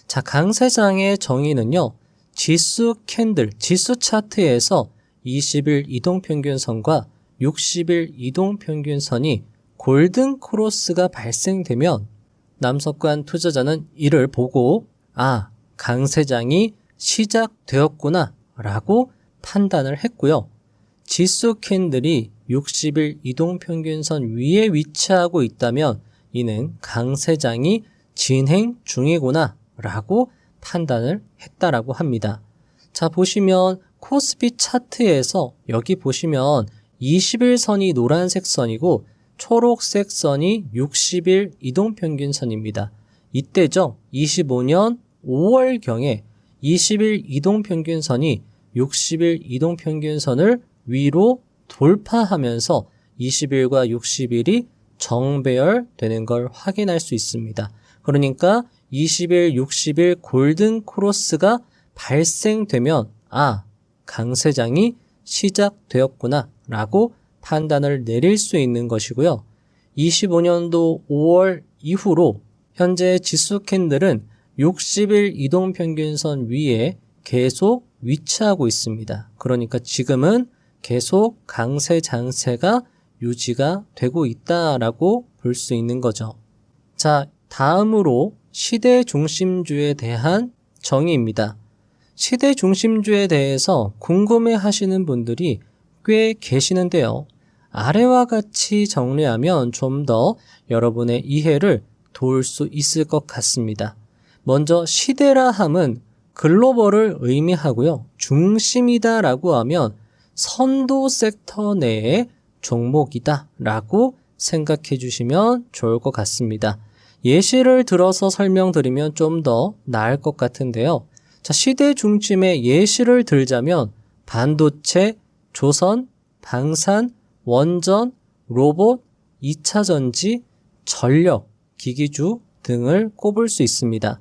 자, 강세장의 정의는요. 지수 캔들, 지수 차트에서 20일 이동평균선과 60일 이동평균선이 골든 크로스가 발생되면 남석관 투자자는 이를 보고 강세장이 시작되었구나 라고 판단을 했고요. 지수 캔들이 60일 이동평균선 위에 위치하고 있다면 이는 강세장이 진행 중이구나 라고 판단을 했다라고 합니다. 자, 보시면 코스피 차트에서 여기 보시면 20일선이 노란색 선이고 초록색 선이 60일 이동평균선입니다. 이때죠. 25년 5월경에 20일 이동평균선이 60일 이동평균선을 위로 돌파하면서 20일과 60일이 정배열되는 걸 확인할 수 있습니다. 그러니까 20일, 60일 골든 크로스가 발생되면 강세장이 시작되었구나 라고 판단을 내릴 수 있는 것이고요. 25년도 5월 이후로 현재 지수 캔들은 60일 이동평균선 위에 계속 위치하고 있습니다. 그러니까 지금은 계속 강세 장세가 유지가 되고 있다라고 볼 수 있는 거죠. 자, 다음으로 시대 중심주에 대한 정의입니다. 시대 중심주에 대해서 궁금해 하시는 분들이 꽤 계시는데요. 아래와 같이 정리하면 좀 더 여러분의 이해를 도울 수 있을 것 같습니다. 먼저 시대라 함은 글로벌을 의미하고요. 중심이다 라고 하면 선도 섹터 내의 종목이다 라고 생각해 주시면 좋을 것 같습니다. 예시를 들어서 설명드리면 좀 더 나을 것 같은데요. 자, 시대 중심의 예시를 들자면 반도체, 조선, 방산, 원전, 로봇, 2차 전지, 전력, 기기주 등을 꼽을 수 있습니다.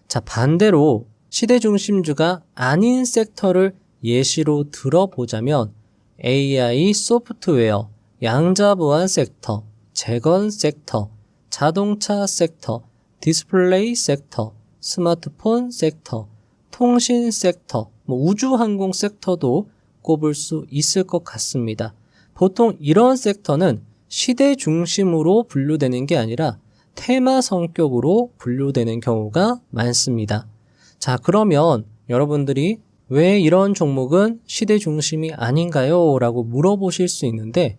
자, 반대로 시대 중심주가 아닌 섹터를 예시로 들어보자면 AI 소프트웨어, 양자보안 섹터, 재건 섹터, 자동차 섹터, 디스플레이 섹터, 스마트폰 섹터, 통신 섹터, 우주항공 섹터도 꼽을 수 있을 것 같습니다. 보통 이런 섹터는 시대 중심으로 분류되는 게 아니라 테마 성격으로 분류되는 경우가 많습니다. 자, 그러면 여러분들이 왜 이런 종목은 시대 중심이 아닌가요? 라고 물어보실 수 있는데,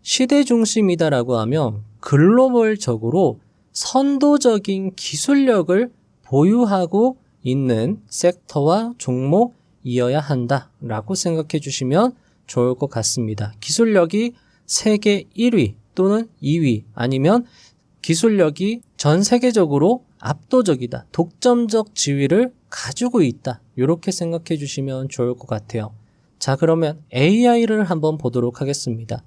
시대 중심이다라고 하면 글로벌적으로 선도적인 기술력을 보유하고 있는 섹터와 종목이어야 한다라고 생각해 주시면 좋을 것 같습니다. 기술력이 세계 1위 또는 2위 아니면 기술력이 전 세계적으로 압도적이다, 독점적 지위를 가지고 있다, 이렇게 생각해 주시면 좋을 것 같아요. 자, 그러면 AI를 한번 보도록 하겠습니다.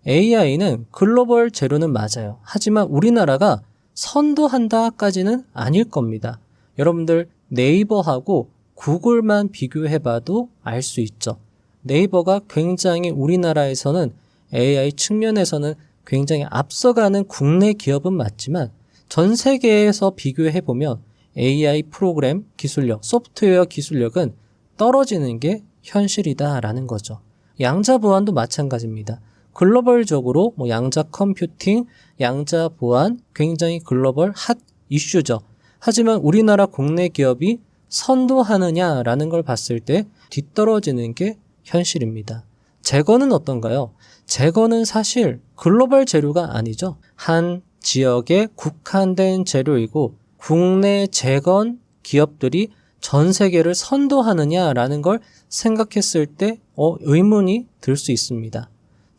AI는 글로벌 제로는 맞아요. 하지만 우리나라가 선도한다까지는 아닐 겁니다. 여러분들 네이버하고 구글만 비교해봐도 알 수 있죠. 네이버가 굉장히 우리나라에서는 AI 측면에서는 굉장히 앞서가는 국내 기업은 맞지만 전 세계에서 비교해보면 AI 프로그램 기술력, 소프트웨어 기술력은 떨어지는 게 현실이다라는 거죠. 양자 보안도 마찬가지입니다. 글로벌적으로 양자 컴퓨팅, 양자 보안 굉장히 글로벌 핫 이슈죠. 하지만 우리나라 국내 기업이 선도하느냐라는 걸 봤을 때 뒤떨어지는 게 현실입니다. 재건은 어떤가요? 재건은 사실 글로벌 재료가 아니죠. 한 지역에 국한된 재료이고 국내 재건 기업들이 전 세계를 선도하느냐라는 걸 생각했을 때 의문이 들 수 있습니다.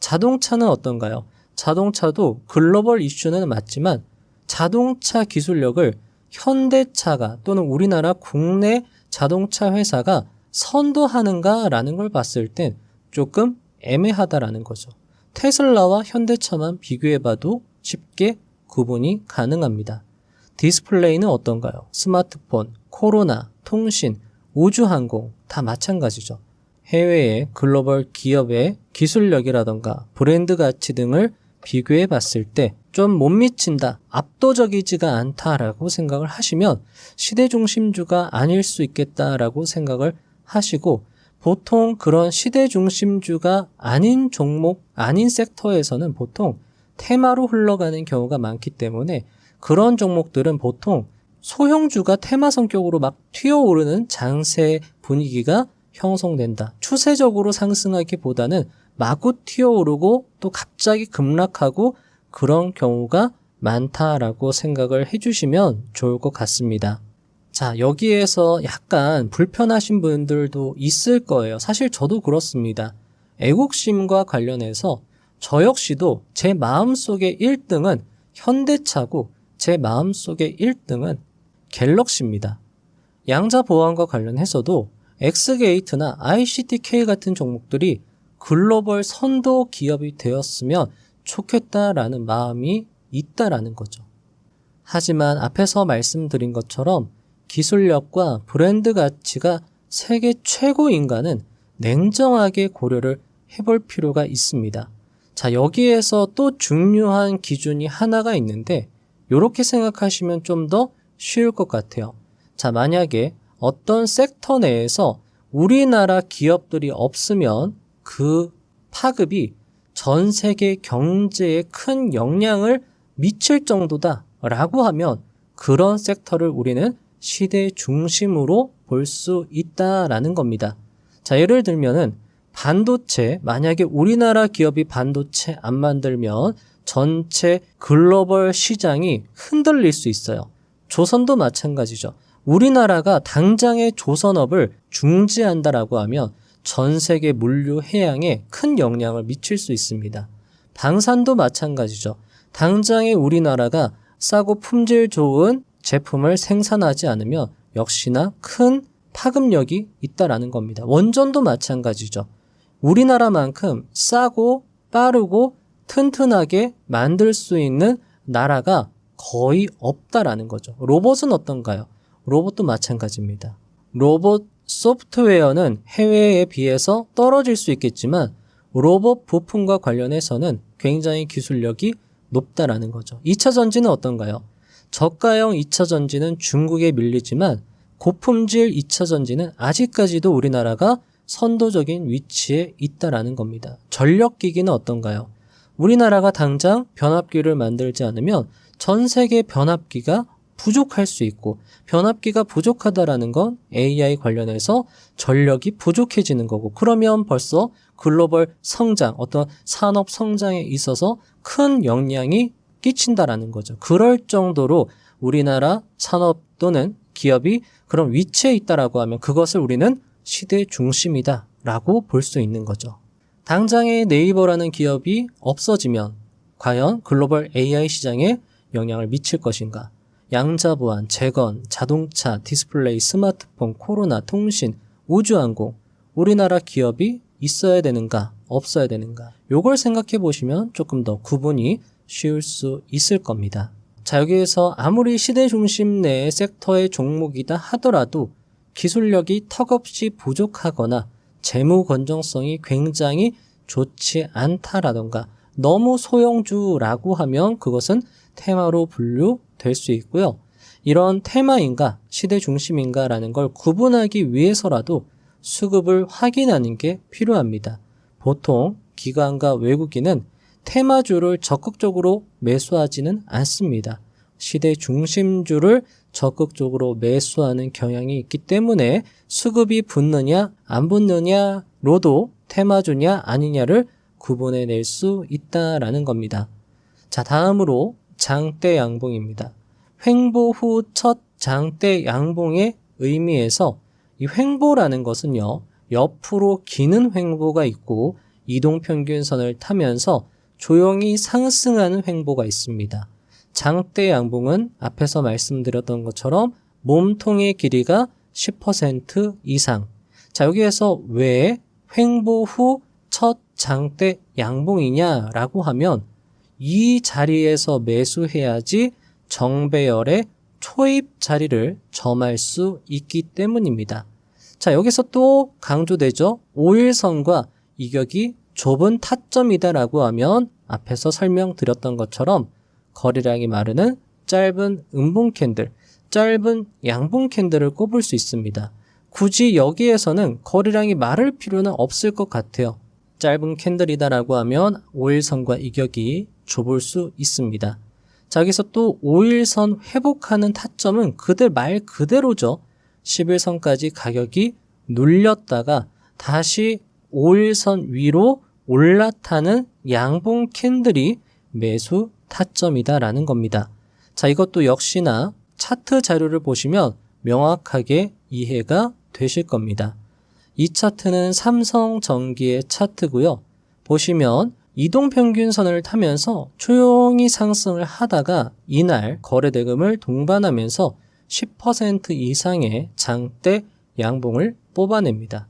자동차는 어떤가요? 자동차도 글로벌 이슈는 맞지만 자동차 기술력을 현대차가 또는 우리나라 국내 자동차 회사가 선도하는가라는 걸 봤을 땐 조금 애매하다라는 거죠. 테슬라와 현대차만 비교해봐도 쉽게 구분이 가능합니다. 디스플레이는 어떤가요? 스마트폰, 코로나, 통신, 우주항공 다 마찬가지죠. 해외의 글로벌 기업의 기술력이라던가 브랜드 가치 등을 비교해 봤을 때 좀 못 미친다, 압도적이지가 않다라고 생각을 하시면 시대 중심주가 아닐 수 있겠다라고 생각을 하시고, 보통 그런 시대 중심주가 아닌 종목, 아닌 섹터에서는 보통 테마로 흘러가는 경우가 많기 때문에 그런 종목들은 보통 소형주가 테마 성격으로 막 튀어오르는 장세 분위기가 형성된다. 추세적으로 상승하기보다는 마구 튀어오르고 또 갑자기 급락하고 그런 경우가 많다라고 생각을 해주시면 좋을 것 같습니다. 자, 여기에서 약간 불편하신 분들도 있을 거예요. 사실 저도 그렇습니다. 애국심과 관련해서 저 역시도 제 마음속의 1등은 현대차고 제 마음속의 1등은 갤럭시입니다. 양자 보안과 관련해서도 엑스게이트나 ICTK 같은 종목들이 글로벌 선도 기업이 되었으면 좋겠다라는 마음이 있다라는 거죠. 하지만 앞에서 말씀드린 것처럼 기술력과 브랜드 가치가 세계 최고인가는 냉정하게 고려를 해볼 필요가 있습니다. 자, 여기에서 또 중요한 기준이 하나가 있는데 이렇게 생각하시면 좀 더 쉬울 것 같아요. 자, 만약에 어떤 섹터 내에서 우리나라 기업들이 없으면 그 파급이 전 세계 경제에 큰 영향을 미칠 정도다 라고 하면 그런 섹터를 우리는 시대 중심으로 볼 수 있다라는 겁니다. 자, 예를 들면은 반도체, 만약에 우리나라 기업이 반도체 안 만들면 전체 글로벌 시장이 흔들릴 수 있어요. 조선도 마찬가지죠. 우리나라가 당장의 조선업을 중지한다라고 하면 전 세계 물류 해양에 큰 영향을 미칠 수 있습니다. 방산도 마찬가지죠. 당장의 우리나라가 싸고 품질 좋은 제품을 생산하지 않으면 역시나 큰 파급력이 있다라는 겁니다. 원전도 마찬가지죠. 우리나라만큼 싸고 빠르고 튼튼하게 만들 수 있는 나라가 거의 없다라는 거죠. 로봇은 어떤가요? 로봇도 마찬가지입니다. 로봇 소프트웨어는 해외에 비해서 떨어질 수 있겠지만 로봇 부품과 관련해서는 굉장히 기술력이 높다라는 거죠. 2차 전지는 어떤가요? 저가형 2차 전지는 중국에 밀리지만 고품질 2차 전지는 아직까지도 우리나라가 선도적인 위치에 있다라는 겁니다. 전력기기는 어떤가요? 우리나라가 당장 변압기를 만들지 않으면 전 세계 변압기가 부족할 수 있고 변압기가 부족하다라는 건 AI 관련해서 전력이 부족해지는 거고 그러면 벌써 글로벌 성장, 어떤 산업 성장에 있어서 큰 영향이 끼친다라는 거죠. 그럴 정도로 우리나라 산업 또는 기업이 그런 위치에 있다라고 하면 그것을 우리는 시대 중심이다라고 볼 수 있는 거죠. 당장의 네이버라는 기업이 없어지면 과연 글로벌 AI 시장에 영향을 미칠 것인가? 양자부안, 재건, 자동차, 디스플레이, 스마트폰, 코로나, 통신, 우주항공, 우리나라 기업이 있어야 되는가, 없어야 되는가? 요걸 생각해 보시면 조금 더 구분이 쉬울 수 있을 겁니다. 자, 여기에서 아무리 시대 중심 내의 섹터의 종목이다 하더라도 기술력이 턱없이 부족하거나 재무 건전성이 굉장히 좋지 않다라던가 너무 소형주라고 하면 그것은 테마로 분류될 수 있고요. 이런 테마인가 시대 중심인가라는 걸 구분하기 위해서라도 수급을 확인하는 게 필요합니다. 보통 기관과 외국인은 테마주를 적극적으로 매수하지는 않습니다. 시대 중심주를 적극적으로 매수하는 경향이 있기 때문에 수급이 붙느냐 안 붙느냐로도 테마주냐 아니냐를 구분해낼 수 있다라는 겁니다. 자, 다음으로 장대 양봉입니다. 횡보 후 첫 장대 양봉의 의미에서 이 횡보라는 것은요, 옆으로 기는 횡보가 있고 이동평균선을 타면서 조용히 상승하는 횡보가 있습니다. 장대 양봉은 앞에서 말씀드렸던 것처럼 몸통의 길이가 10% 이상. 자, 여기에서 왜 횡보 후 첫 장대 양봉이냐라고 하면 이 자리에서 매수해야지 정배열의 초입 자리를 점할 수 있기 때문입니다. 자, 여기서 또 강조되죠. 5일선과 이격이 좁은 타점이다라고 하면 앞에서 설명드렸던 것처럼 거래량이 마르는 짧은 음봉 캔들, 짧은 양봉 캔들을 꼽을 수 있습니다. 굳이 여기에서는 거래량이 마를 필요는 없을 것 같아요. 짧은 캔들이다라고 하면 5일선과 이격이 좁을 수 있습니다. 자, 여기서 또 5일선 회복하는 타점은 말 그대로죠. 10일선까지 가격이 눌렸다가 다시 5일선 위로 올라타는 양봉 캔들이 매수 타점이다라는 겁니다. 자, 이것도 역시나 차트 자료를 보시면 명확하게 이해가 되실 겁니다. 이 차트는 삼성전기의 차트고요. 보시면 이동평균선을 타면서 조용히 상승을 하다가 이날 거래대금을 동반하면서 10% 이상의 장대 양봉을 뽑아냅니다.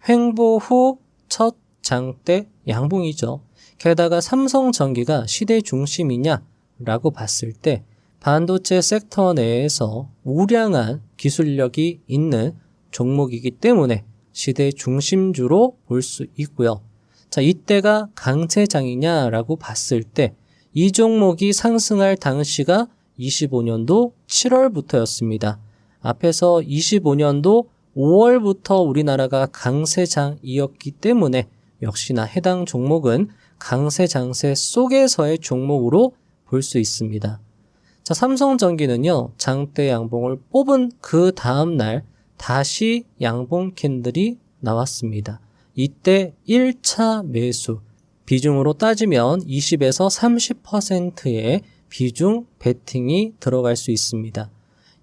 횡보 후 첫 장대 양봉이죠. 게다가 삼성전기가 시대 중심이냐라고 봤을 때 반도체 섹터 내에서 우량한 기술력이 있는 종목이기 때문에 시대 중심주로 볼 수 있고요. 자, 이때가 강세장이냐라고 봤을 때 이 종목이 상승할 당시가 25년도 7월부터였습니다. 앞에서 25년도 5월부터 우리나라가 강세장이었기 때문에 역시나 해당 종목은 강세장세 속에서의 종목으로 볼 수 있습니다. 자, 삼성전기는요, 장대 양봉을 뽑은 그 다음날 다시 양봉 캔들이 나왔습니다. 이때 1차 매수, 비중으로 따지면 20에서 30%의 비중 베팅이 들어갈 수 있습니다.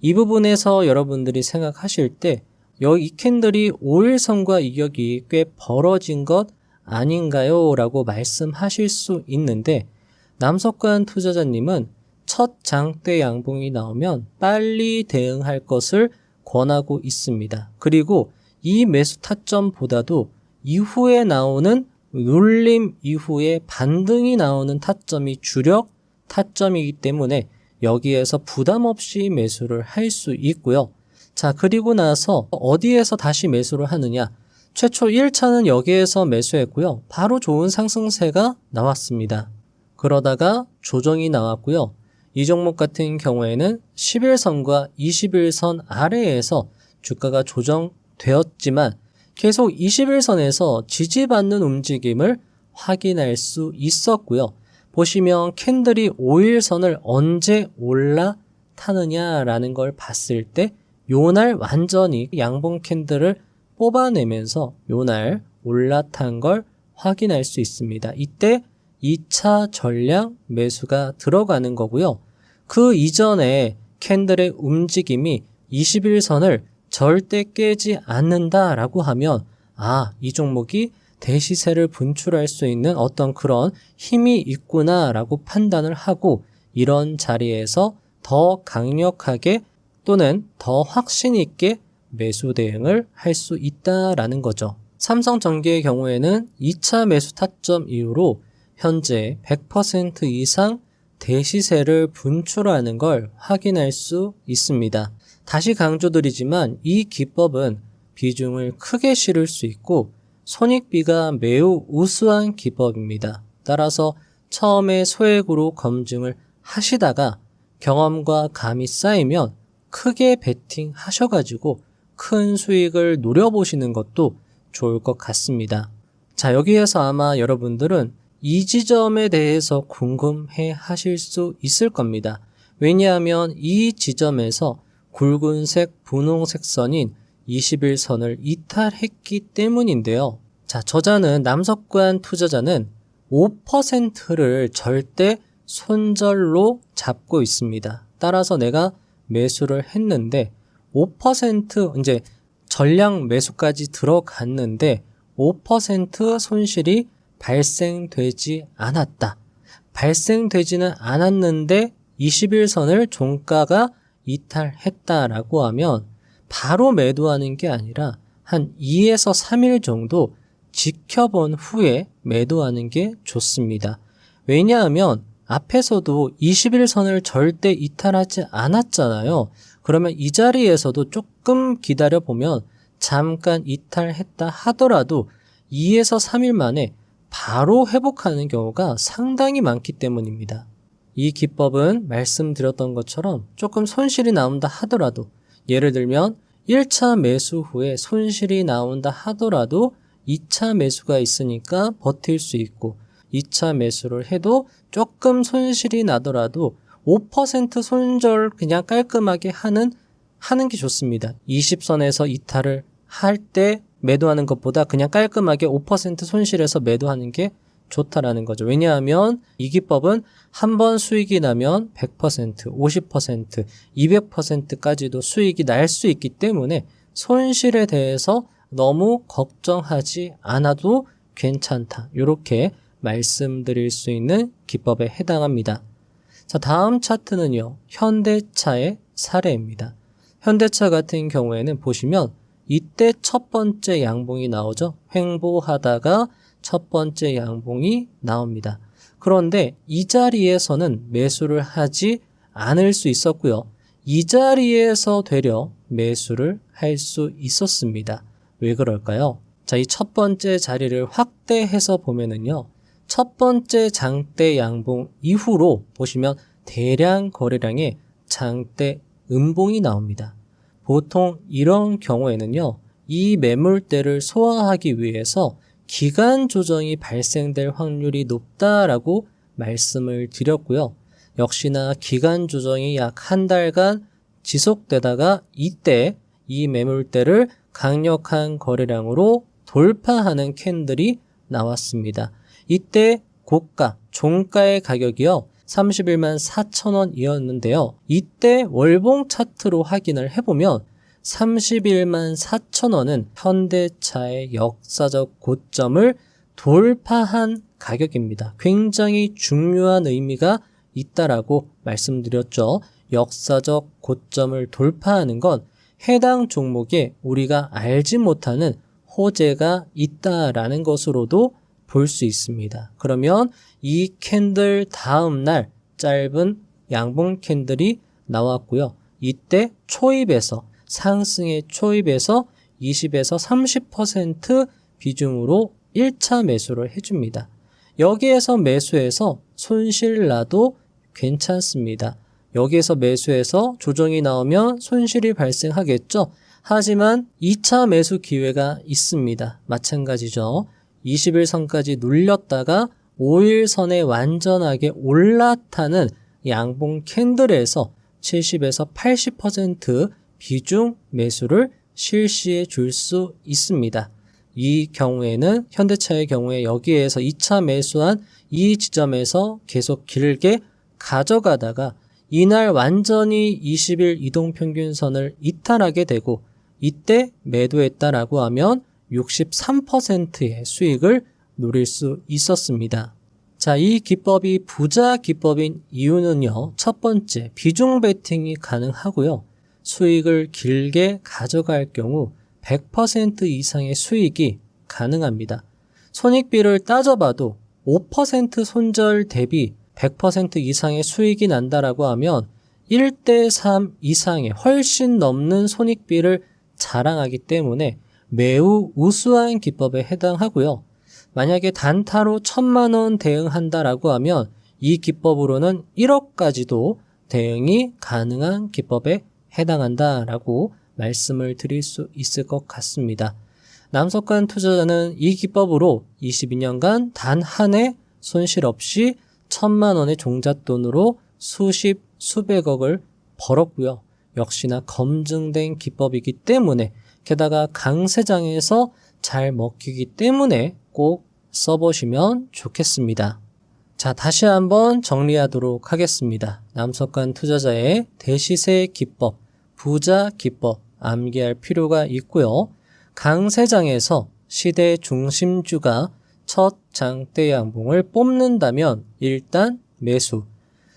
이 부분에서 여러분들이 생각하실 때 이 캔들이 5일선과 이격이 꽤 벌어진 것 아닌가요? 라고 말씀하실 수 있는데 남석관 투자자님은 첫 장대 양봉이 나오면 빨리 대응할 것을 권하고 있습니다. 그리고 이 매수 타점보다도 이후에 나오는 눌림 이후에 반등이 나오는 타점이 주력 타점이기 때문에 여기에서 부담 없이 매수를 할 수 있고요. 자, 그리고 나서 어디에서 다시 매수를 하느냐? 최초 1차는 여기에서 매수했고요. 바로 좋은 상승세가 나왔습니다. 그러다가 조정이 나왔고요. 이 종목 같은 경우에는 11선과 21선 아래에서 주가가 조정되었지만 계속 21선에서 지지받는 움직임을 확인할 수 있었고요. 보시면 캔들이 5일선을 언제 올라타느냐라는 걸 봤을 때 요날 완전히 양봉 캔들을 뽑아내면서 요날 올라탄 걸 확인할 수 있습니다. 이때 2차 전량 매수가 들어가는 거고요. 그 이전에 캔들의 움직임이 21선을 절대 깨지 않는다라고 하면 이 종목이 대시세를 분출할 수 있는 어떤 그런 힘이 있구나라고 판단을 하고 이런 자리에서 더 강력하게 또는 더 확신 있게 매수 대응을 할 수 있다라는 거죠. 삼성전기의 경우에는 2차 매수 타점 이후로 현재 100% 이상 대시세를 분출하는 걸 확인할 수 있습니다. 다시 강조드리지만 이 기법은 비중을 크게 실을 수 있고 손익비가 매우 우수한 기법입니다. 따라서 처음에 소액으로 검증을 하시다가 경험과 감이 쌓이면 크게 베팅하셔가지고 큰 수익을 노려보시는 것도 좋을 것 같습니다. 자, 여기에서 아마 여러분들은 이 지점에 대해서 궁금해 하실 수 있을 겁니다. 왜냐하면 이 지점에서 굵은색 분홍색 선인 21선을 이탈했기 때문인데요. 자, 저자는 남석관 투자자는 5%를 절대 손절로 잡고 있습니다. 따라서 내가 매수를 했는데 5% 이제 전량 매수까지 들어갔는데 5% 손실이 발생되지 않았다. 발생되지는 않았는데 21선을 종가가 이탈했다라고 하면 바로 매도하는 게 아니라 한 2에서 3일 정도 지켜본 후에 매도하는 게 좋습니다. 왜냐하면 앞에서도 21선을 절대 이탈하지 않았잖아요. 그러면 이 자리에서도 조금 기다려보면 잠깐 이탈했다 하더라도 2에서 3일 만에 바로 회복하는 경우가 상당히 많기 때문입니다. 이 기법은 말씀드렸던 것처럼 조금 손실이 나온다 하더라도 예를 들면 1차 매수 후에 손실이 나온다 하더라도 2차 매수가 있으니까 버틸 수 있고 2차 매수를 해도 조금 손실이 나더라도 5% 손절 그냥 깔끔하게 하는 게 좋습니다. 20선에서 이탈을 할 때 매도하는 것보다 그냥 깔끔하게 5% 손실해서 매도하는 게 좋다라는 거죠. 왜냐하면 이 기법은 한 번 수익이 나면 100%, 50%, 200%까지도 수익이 날 수 있기 때문에 손실에 대해서 너무 걱정하지 않아도 괜찮다. 이렇게 말씀드릴 수 있는 기법에 해당합니다. 자, 다음 차트는요. 현대차의 사례입니다. 현대차 같은 경우에는 보시면 이때 첫 번째 양봉이 나오죠. 횡보하다가 첫 번째 양봉이 나옵니다. 그런데 이 자리에서는 매수를 하지 않을 수 있었고요. 이 자리에서 되려 매수를 할 수 있었습니다. 왜 그럴까요? 자, 이 첫 번째 자리를 확대해서 보면은요. 첫 번째 장대 양봉 이후로 보시면 대량 거래량의 장대 음봉이 나옵니다. 보통 이런 경우에는요. 이 매물대를 소화하기 위해서 기간 조정이 발생될 확률이 높다라고 말씀을 드렸고요. 역시나 기간 조정이 약 한 달간 지속되다가 이때 이 매물대를 강력한 거래량으로 돌파하는 캔들이 나왔습니다. 이때 고가, 종가의 가격이요. 31만 4천 원이었는데요. 이때 월봉 차트로 확인을 해보면 31만 4천 원은 현대차의 역사적 고점을 돌파한 가격입니다. 굉장히 중요한 의미가 있다라고 말씀드렸죠. 역사적 고점을 돌파하는 건 해당 종목에 우리가 알지 못하는 호재가 있다라는 것으로도 볼 수 있습니다. 그러면 이 캔들 다음 날 짧은 양봉 캔들이 나왔고요. 이때 초입에서 상승의 초입에서 20에서 30% 비중으로 1차 매수를 해줍니다. 여기에서 매수해서 손실 나도 괜찮습니다. 여기에서 매수해서 조정이 나오면 손실이 발생하겠죠. 하지만 2차 매수 기회가 있습니다. 마찬가지죠. 20일선까지 눌렸다가 5일선에 완전하게 올라타는 양봉 캔들에서 70에서 80% 비중 매수를 실시해 줄 수 있습니다. 이 경우에는 현대차의 경우에 여기에서 2차 매수한 이 지점에서 계속 길게 가져가다가 이날 완전히 20일 이동평균선을 이탈하게 되고 이때 매도했다라고 하면 63%의 수익을 누릴 수 있었습니다. 자, 이 기법이 부자 기법인 이유는요. 첫 번째, 비중 베팅이 가능하고요. 수익을 길게 가져갈 경우 100% 이상의 수익이 가능합니다. 손익비를 따져봐도 5% 손절 대비 100% 이상의 수익이 난다라고 하면 1대3 이상의 훨씬 넘는 손익비를 자랑하기 때문에 매우 우수한 기법에 해당하고요. 만약에 단타로 1,000만 원 대응한다라고 하면 이 기법으로는 1억까지도 대응이 가능한 기법에 해당한다라고 말씀을 드릴 수 있을 것 같습니다. 남석관 투자자는 이 기법으로 22년간 단 한 해 손실 없이 1,000만 원의 종잣돈으로 수십, 수백억을 벌었고요. 역시나 검증된 기법이기 때문에 게다가 강세장에서 잘 먹히기 때문에 꼭 써보시면 좋겠습니다. 자, 다시 한번 정리하도록 하겠습니다. 남석관 투자자의 대시세 기법, 부자 기법 암기할 필요가 있고요. 강세장에서 시대 중심주가 첫 장대 양봉을 뽑는다면 일단 매수,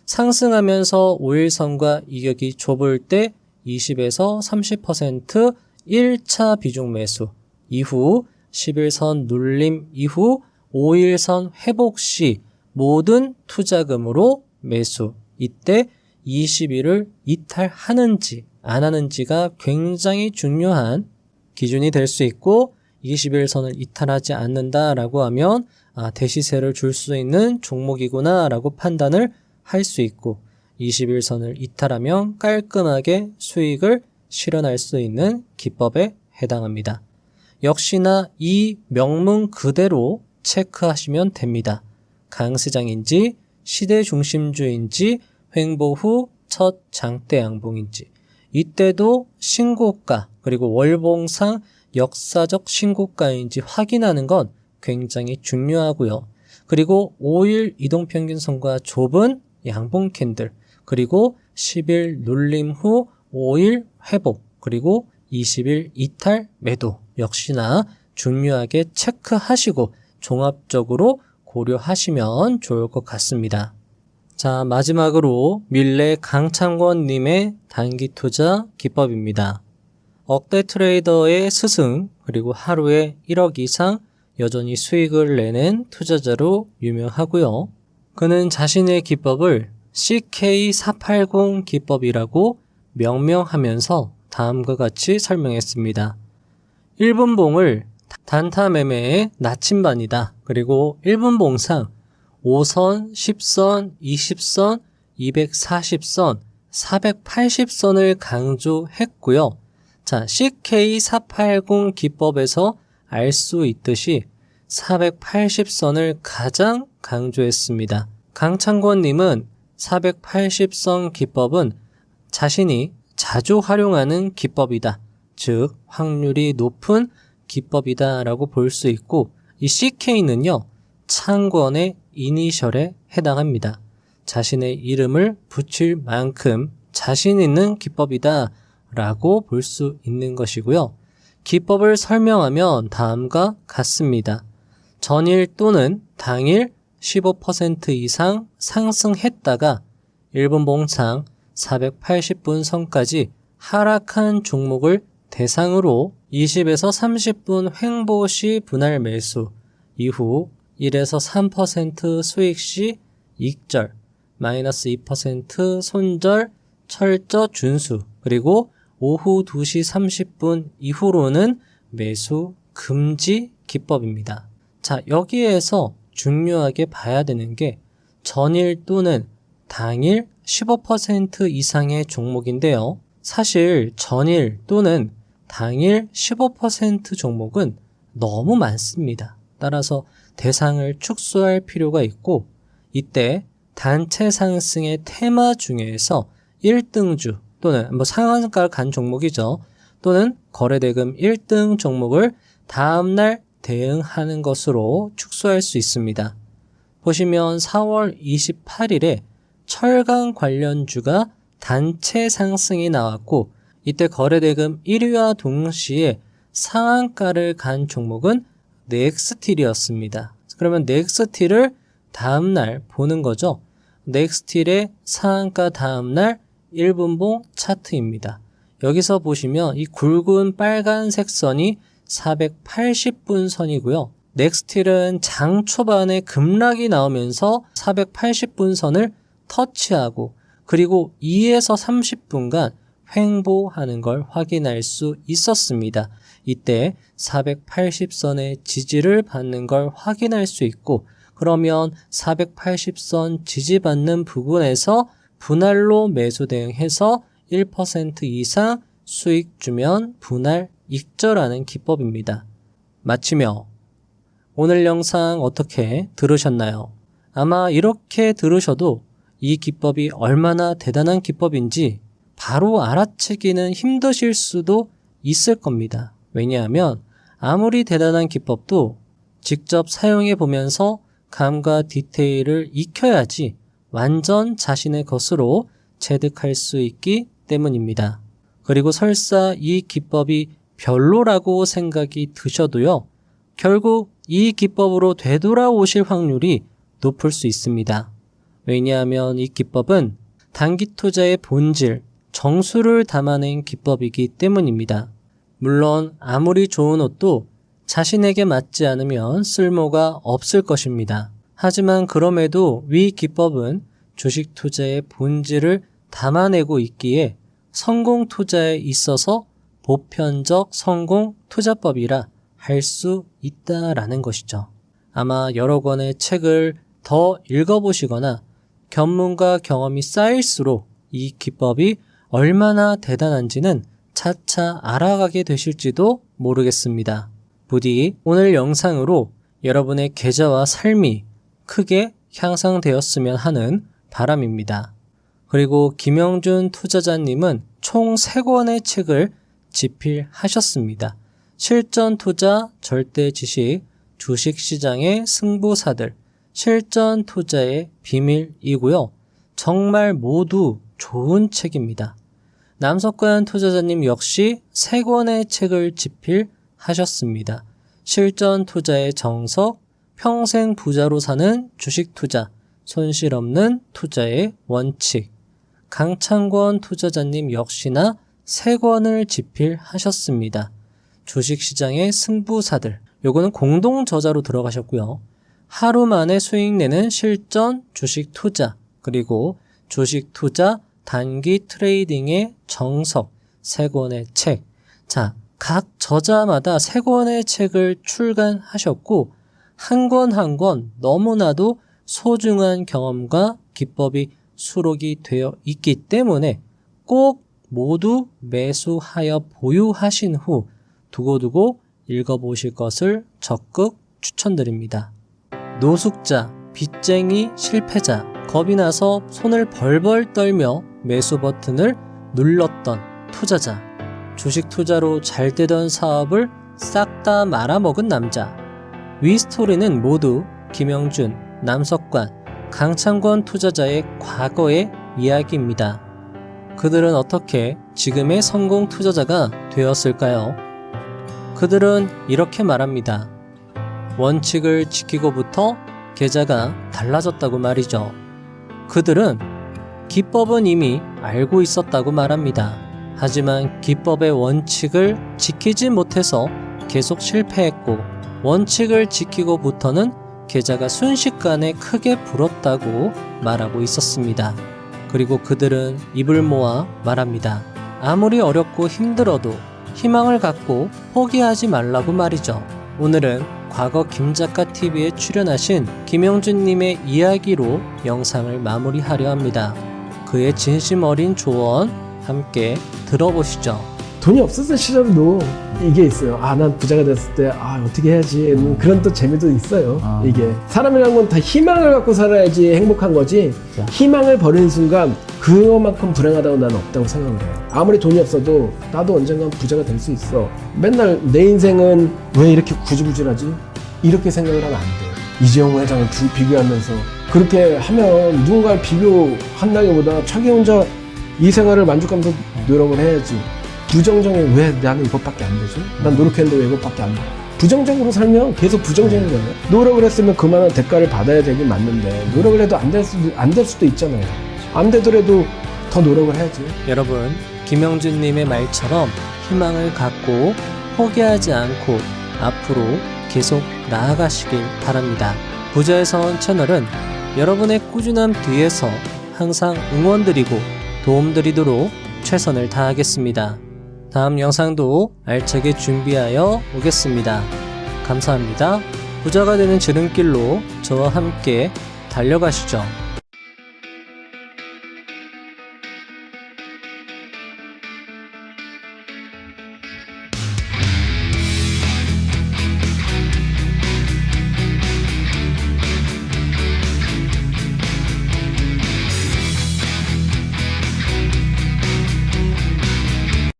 상승하면서 5일선과 이격이 좁을 때 20에서 30% 1차 비중 매수, 이후 10일선 눌림 이후 5일선 회복 시 모든 투자금으로 매수, 이때 20일을 이탈하는지 안 하는지가 굉장히 중요한 기준이 될 수 있고 20일선을 이탈하지 않는다라고 하면 대시세를 줄 수 있는 종목이구나 라고 판단을 할 수 있고 21선을 이탈하면 깔끔하게 수익을 실현할 수 있는 기법에 해당합니다. 역시나 이 명문 그대로 체크하시면 됩니다. 강세장인지 시대 중심주인지 횡보 후 첫 장대 양봉인지 이때도 신고가 그리고 월봉상 역사적 신고가인지 확인하는 건 굉장히 중요하고요. 그리고 5일 이동평균선과 좁은 양봉 캔들 그리고 10일 눌림 후 5일 회복 그리고 20일 이탈 매도 역시나 중요하게 체크하시고 종합적으로 고려하시면 좋을 것 같습니다. 자, 마지막으로 밀레 강창권님의 단기투자 기법입니다. 억대 트레이더의 스승 그리고 하루에 1억 이상 여전히 수익을 내는 투자자로 유명하고요. 그는 자신의 기법을 CK480 기법이라고 명명하면서 다음과 같이 설명했습니다. 1분봉을 단타 매매의 나침반이다. 그리고 1분봉상 5선, 10선, 20선, 240선, 480선을 강조했고요. 자, CK480 기법에서 알 수 있듯이 480선을 가장 강조했습니다. 강창권님은 480선 기법은 자신이 자주 활용하는 기법이다. 즉, 확률이 높은 기법이다 라고 볼 수 있고, 이 CK는요, 창권의 이니셜에 해당합니다. 자신의 이름을 붙일 만큼 자신 있는 기법이다 라고 볼 수 있는 것이고요. 기법을 설명하면 다음과 같습니다. 전일 또는 당일 15% 이상 상승했다가 1분 봉상 480분 선까지 하락한 종목을 대상으로 20에서 30분 횡보 시 분할 매수, 이후 1에서 3% 수익 시 익절, 마이너스 2% 손절, 철저 준수, 그리고 오후 2시 30분 이후로는 매수 금지 기법입니다. 자, 여기에서 중요하게 봐야 되는 게 전일 또는 당일 15% 이상의 종목인데요. 사실 전일 또는 당일 15% 종목은 너무 많습니다. 따라서 대상을 축소할 필요가 있고, 이때 단체 상승의 테마 중에서 1등주 또는 상한가를 간 종목이죠. 또는 거래대금 1등 종목을 다음날 대응하는 것으로 축소할 수 있습니다. 보시면 4월 28일에 철강 관련주가 단체 상승이 나왔고, 이때 거래대금 1위와 동시에 상한가를 간 종목은 넥스틸이었습니다. 그러면 넥스틸을 다음날 보는 거죠. 넥스틸의 상한가 다음날 1분봉 차트입니다. 여기서 보시면 이 굵은 빨간색 선이 480분 선이고요. 넥스틸은 장 초반에 급락이 나오면서 480분 선을 터치하고, 그리고 2에서 30분간 횡보하는 걸 확인할 수 있었습니다. 이때 480선의 지지를 받는 걸 확인할 수 있고, 그러면 480선 지지받는 부분에서 분할로 매수 대응해서 1% 이상 수익 주면 분할 익절하는 기법입니다. 마치며 오늘 영상 어떻게 들으셨나요? 아마 이렇게 들으셔도 이 기법이 얼마나 대단한 기법인지 바로 알아채기는 힘드실 수도 있을 겁니다. 왜냐하면 아무리 대단한 기법도 직접 사용해 보면서 감과 디테일을 익혀야지 완전 자신의 것으로 체득할 수 있기 때문입니다. 그리고 설사 이 기법이 별로라고 생각이 드셔도요, 결국 이 기법으로 되돌아오실 확률이 높을 수 있습니다. 왜냐하면 이 기법은 단기 투자의 본질, 정수를 담아낸 기법이기 때문입니다. 물론 아무리 좋은 옷도 자신에게 맞지 않으면 쓸모가 없을 것입니다. 하지만 그럼에도 위 기법은 주식 투자의 본질을 담아내고 있기에 성공 투자에 있어서 보편적 성공 투자법이라 할 수 있다라는 것이죠. 아마 여러 권의 책을 더 읽어보시거나 견문과 경험이 쌓일수록 이 기법이 얼마나 대단한지는 차차 알아가게 되실지도 모르겠습니다. 부디 오늘 영상으로 여러분의 계좌와 삶이 크게 향상되었으면 하는 바람입니다. 그리고 김영준 투자자님은 총 3권의 책을 집필하셨습니다. 실전 투자, 절대 지식, 주식시장의 승부사들, 실전 투자의 비밀이고요. 정말 모두 좋은 책입니다. 남석관 투자자님 역시 3권의 책을 집필하셨습니다. 실전 투자의 정석, 평생 부자로 사는 주식 투자, 손실 없는 투자의 원칙. 강창권 투자자님 역시나 3권을 집필하셨습니다. 주식시장의 승부사들. 요거는 공동 저자로 들어가셨고요. 하루 만에 수익 내는 실전 주식 투자, 그리고 주식 투자 단기 트레이딩의 정석 3권의 책. 자, 각 저자마다 3권의 책을 출간하셨고 한 권 한 권 너무나도 소중한 경험과 기법이 수록이 되어 있기 때문에 꼭 모두 매수하여 보유하신 후 두고두고 읽어보실 것을 적극 추천드립니다. 노숙자, 빚쟁이, 실패자, 겁이 나서 손을 벌벌 떨며 매수 버튼을 눌렀던 투자자, 주식 투자로 잘 되던 사업을 싹 다 말아먹은 남자. 위 스토리는 모두 김영준, 남석관, 강창권 투자자의 과거의 이야기입니다. 그들은 어떻게 지금의 성공 투자자가 되었을까요? 그들은 이렇게 말합니다. 원칙을 지키고부터 계좌가 달라졌다고 말이죠. 그들은 기법은 이미 알고 있었다고 말합니다. 하지만 기법의 원칙을 지키지 못해서 계속 실패했고 원칙을 지키고부터는 계좌가 순식간에 크게 불었다고 말하고 있었습니다. 그리고 그들은 입을 모아 말합니다. 아무리 어렵고 힘들어도 희망을 갖고 포기하지 말라고 말이죠. 오늘은 과거 김작가TV에 출연하신 김영준님의 이야기로 영상을 마무리하려 합니다. 그의 진심 어린 조언 함께 들어보시죠. 돈이 없었을 시절도 이게 있어요. 난 부자가 됐을 때 어떻게 해야지 그런 또 재미도 있어요. 이게 사람이란 건 다 희망을 갖고 살아야지 행복한 거지. 희망을 버리는 순간 그만큼 불행하다고 나는 없다고 생각을 해요. 아무리 돈이 없어도 나도 언젠간 부자가 될 수 있어. 맨날 내 인생은 왜 이렇게 구질구질하지? 이렇게 생각을 하면 안 돼요. 이재용 회장을 비교하면서 그렇게 하면 누군가를 비교한다기보다 자기 혼자 이 생활을 만족하면서 노력을 해야지. 부정적인 왜 나는 이것밖에 안 되지? 난 노력했는데 왜 이것밖에 안 돼? 부정적으로 살면 계속 부정적인 거예요. 노력을 했으면 그만한 대가를 받아야 되긴 맞는데 노력을 해도 안 될 수도 있잖아요. 안 되더라도 더 노력을 해야지. 여러분, 김영준님의 말처럼 희망을 갖고 포기하지 않고 앞으로 계속 나아가시길 바랍니다. 부자의 선 채널은 여러분의 꾸준함 뒤에서 항상 응원드리고 도움드리도록 최선을 다하겠습니다. 다음 영상도 알차게 준비하여 오겠습니다. 감사합니다. 부자가 되는 지름길로 저와 함께 달려가시죠.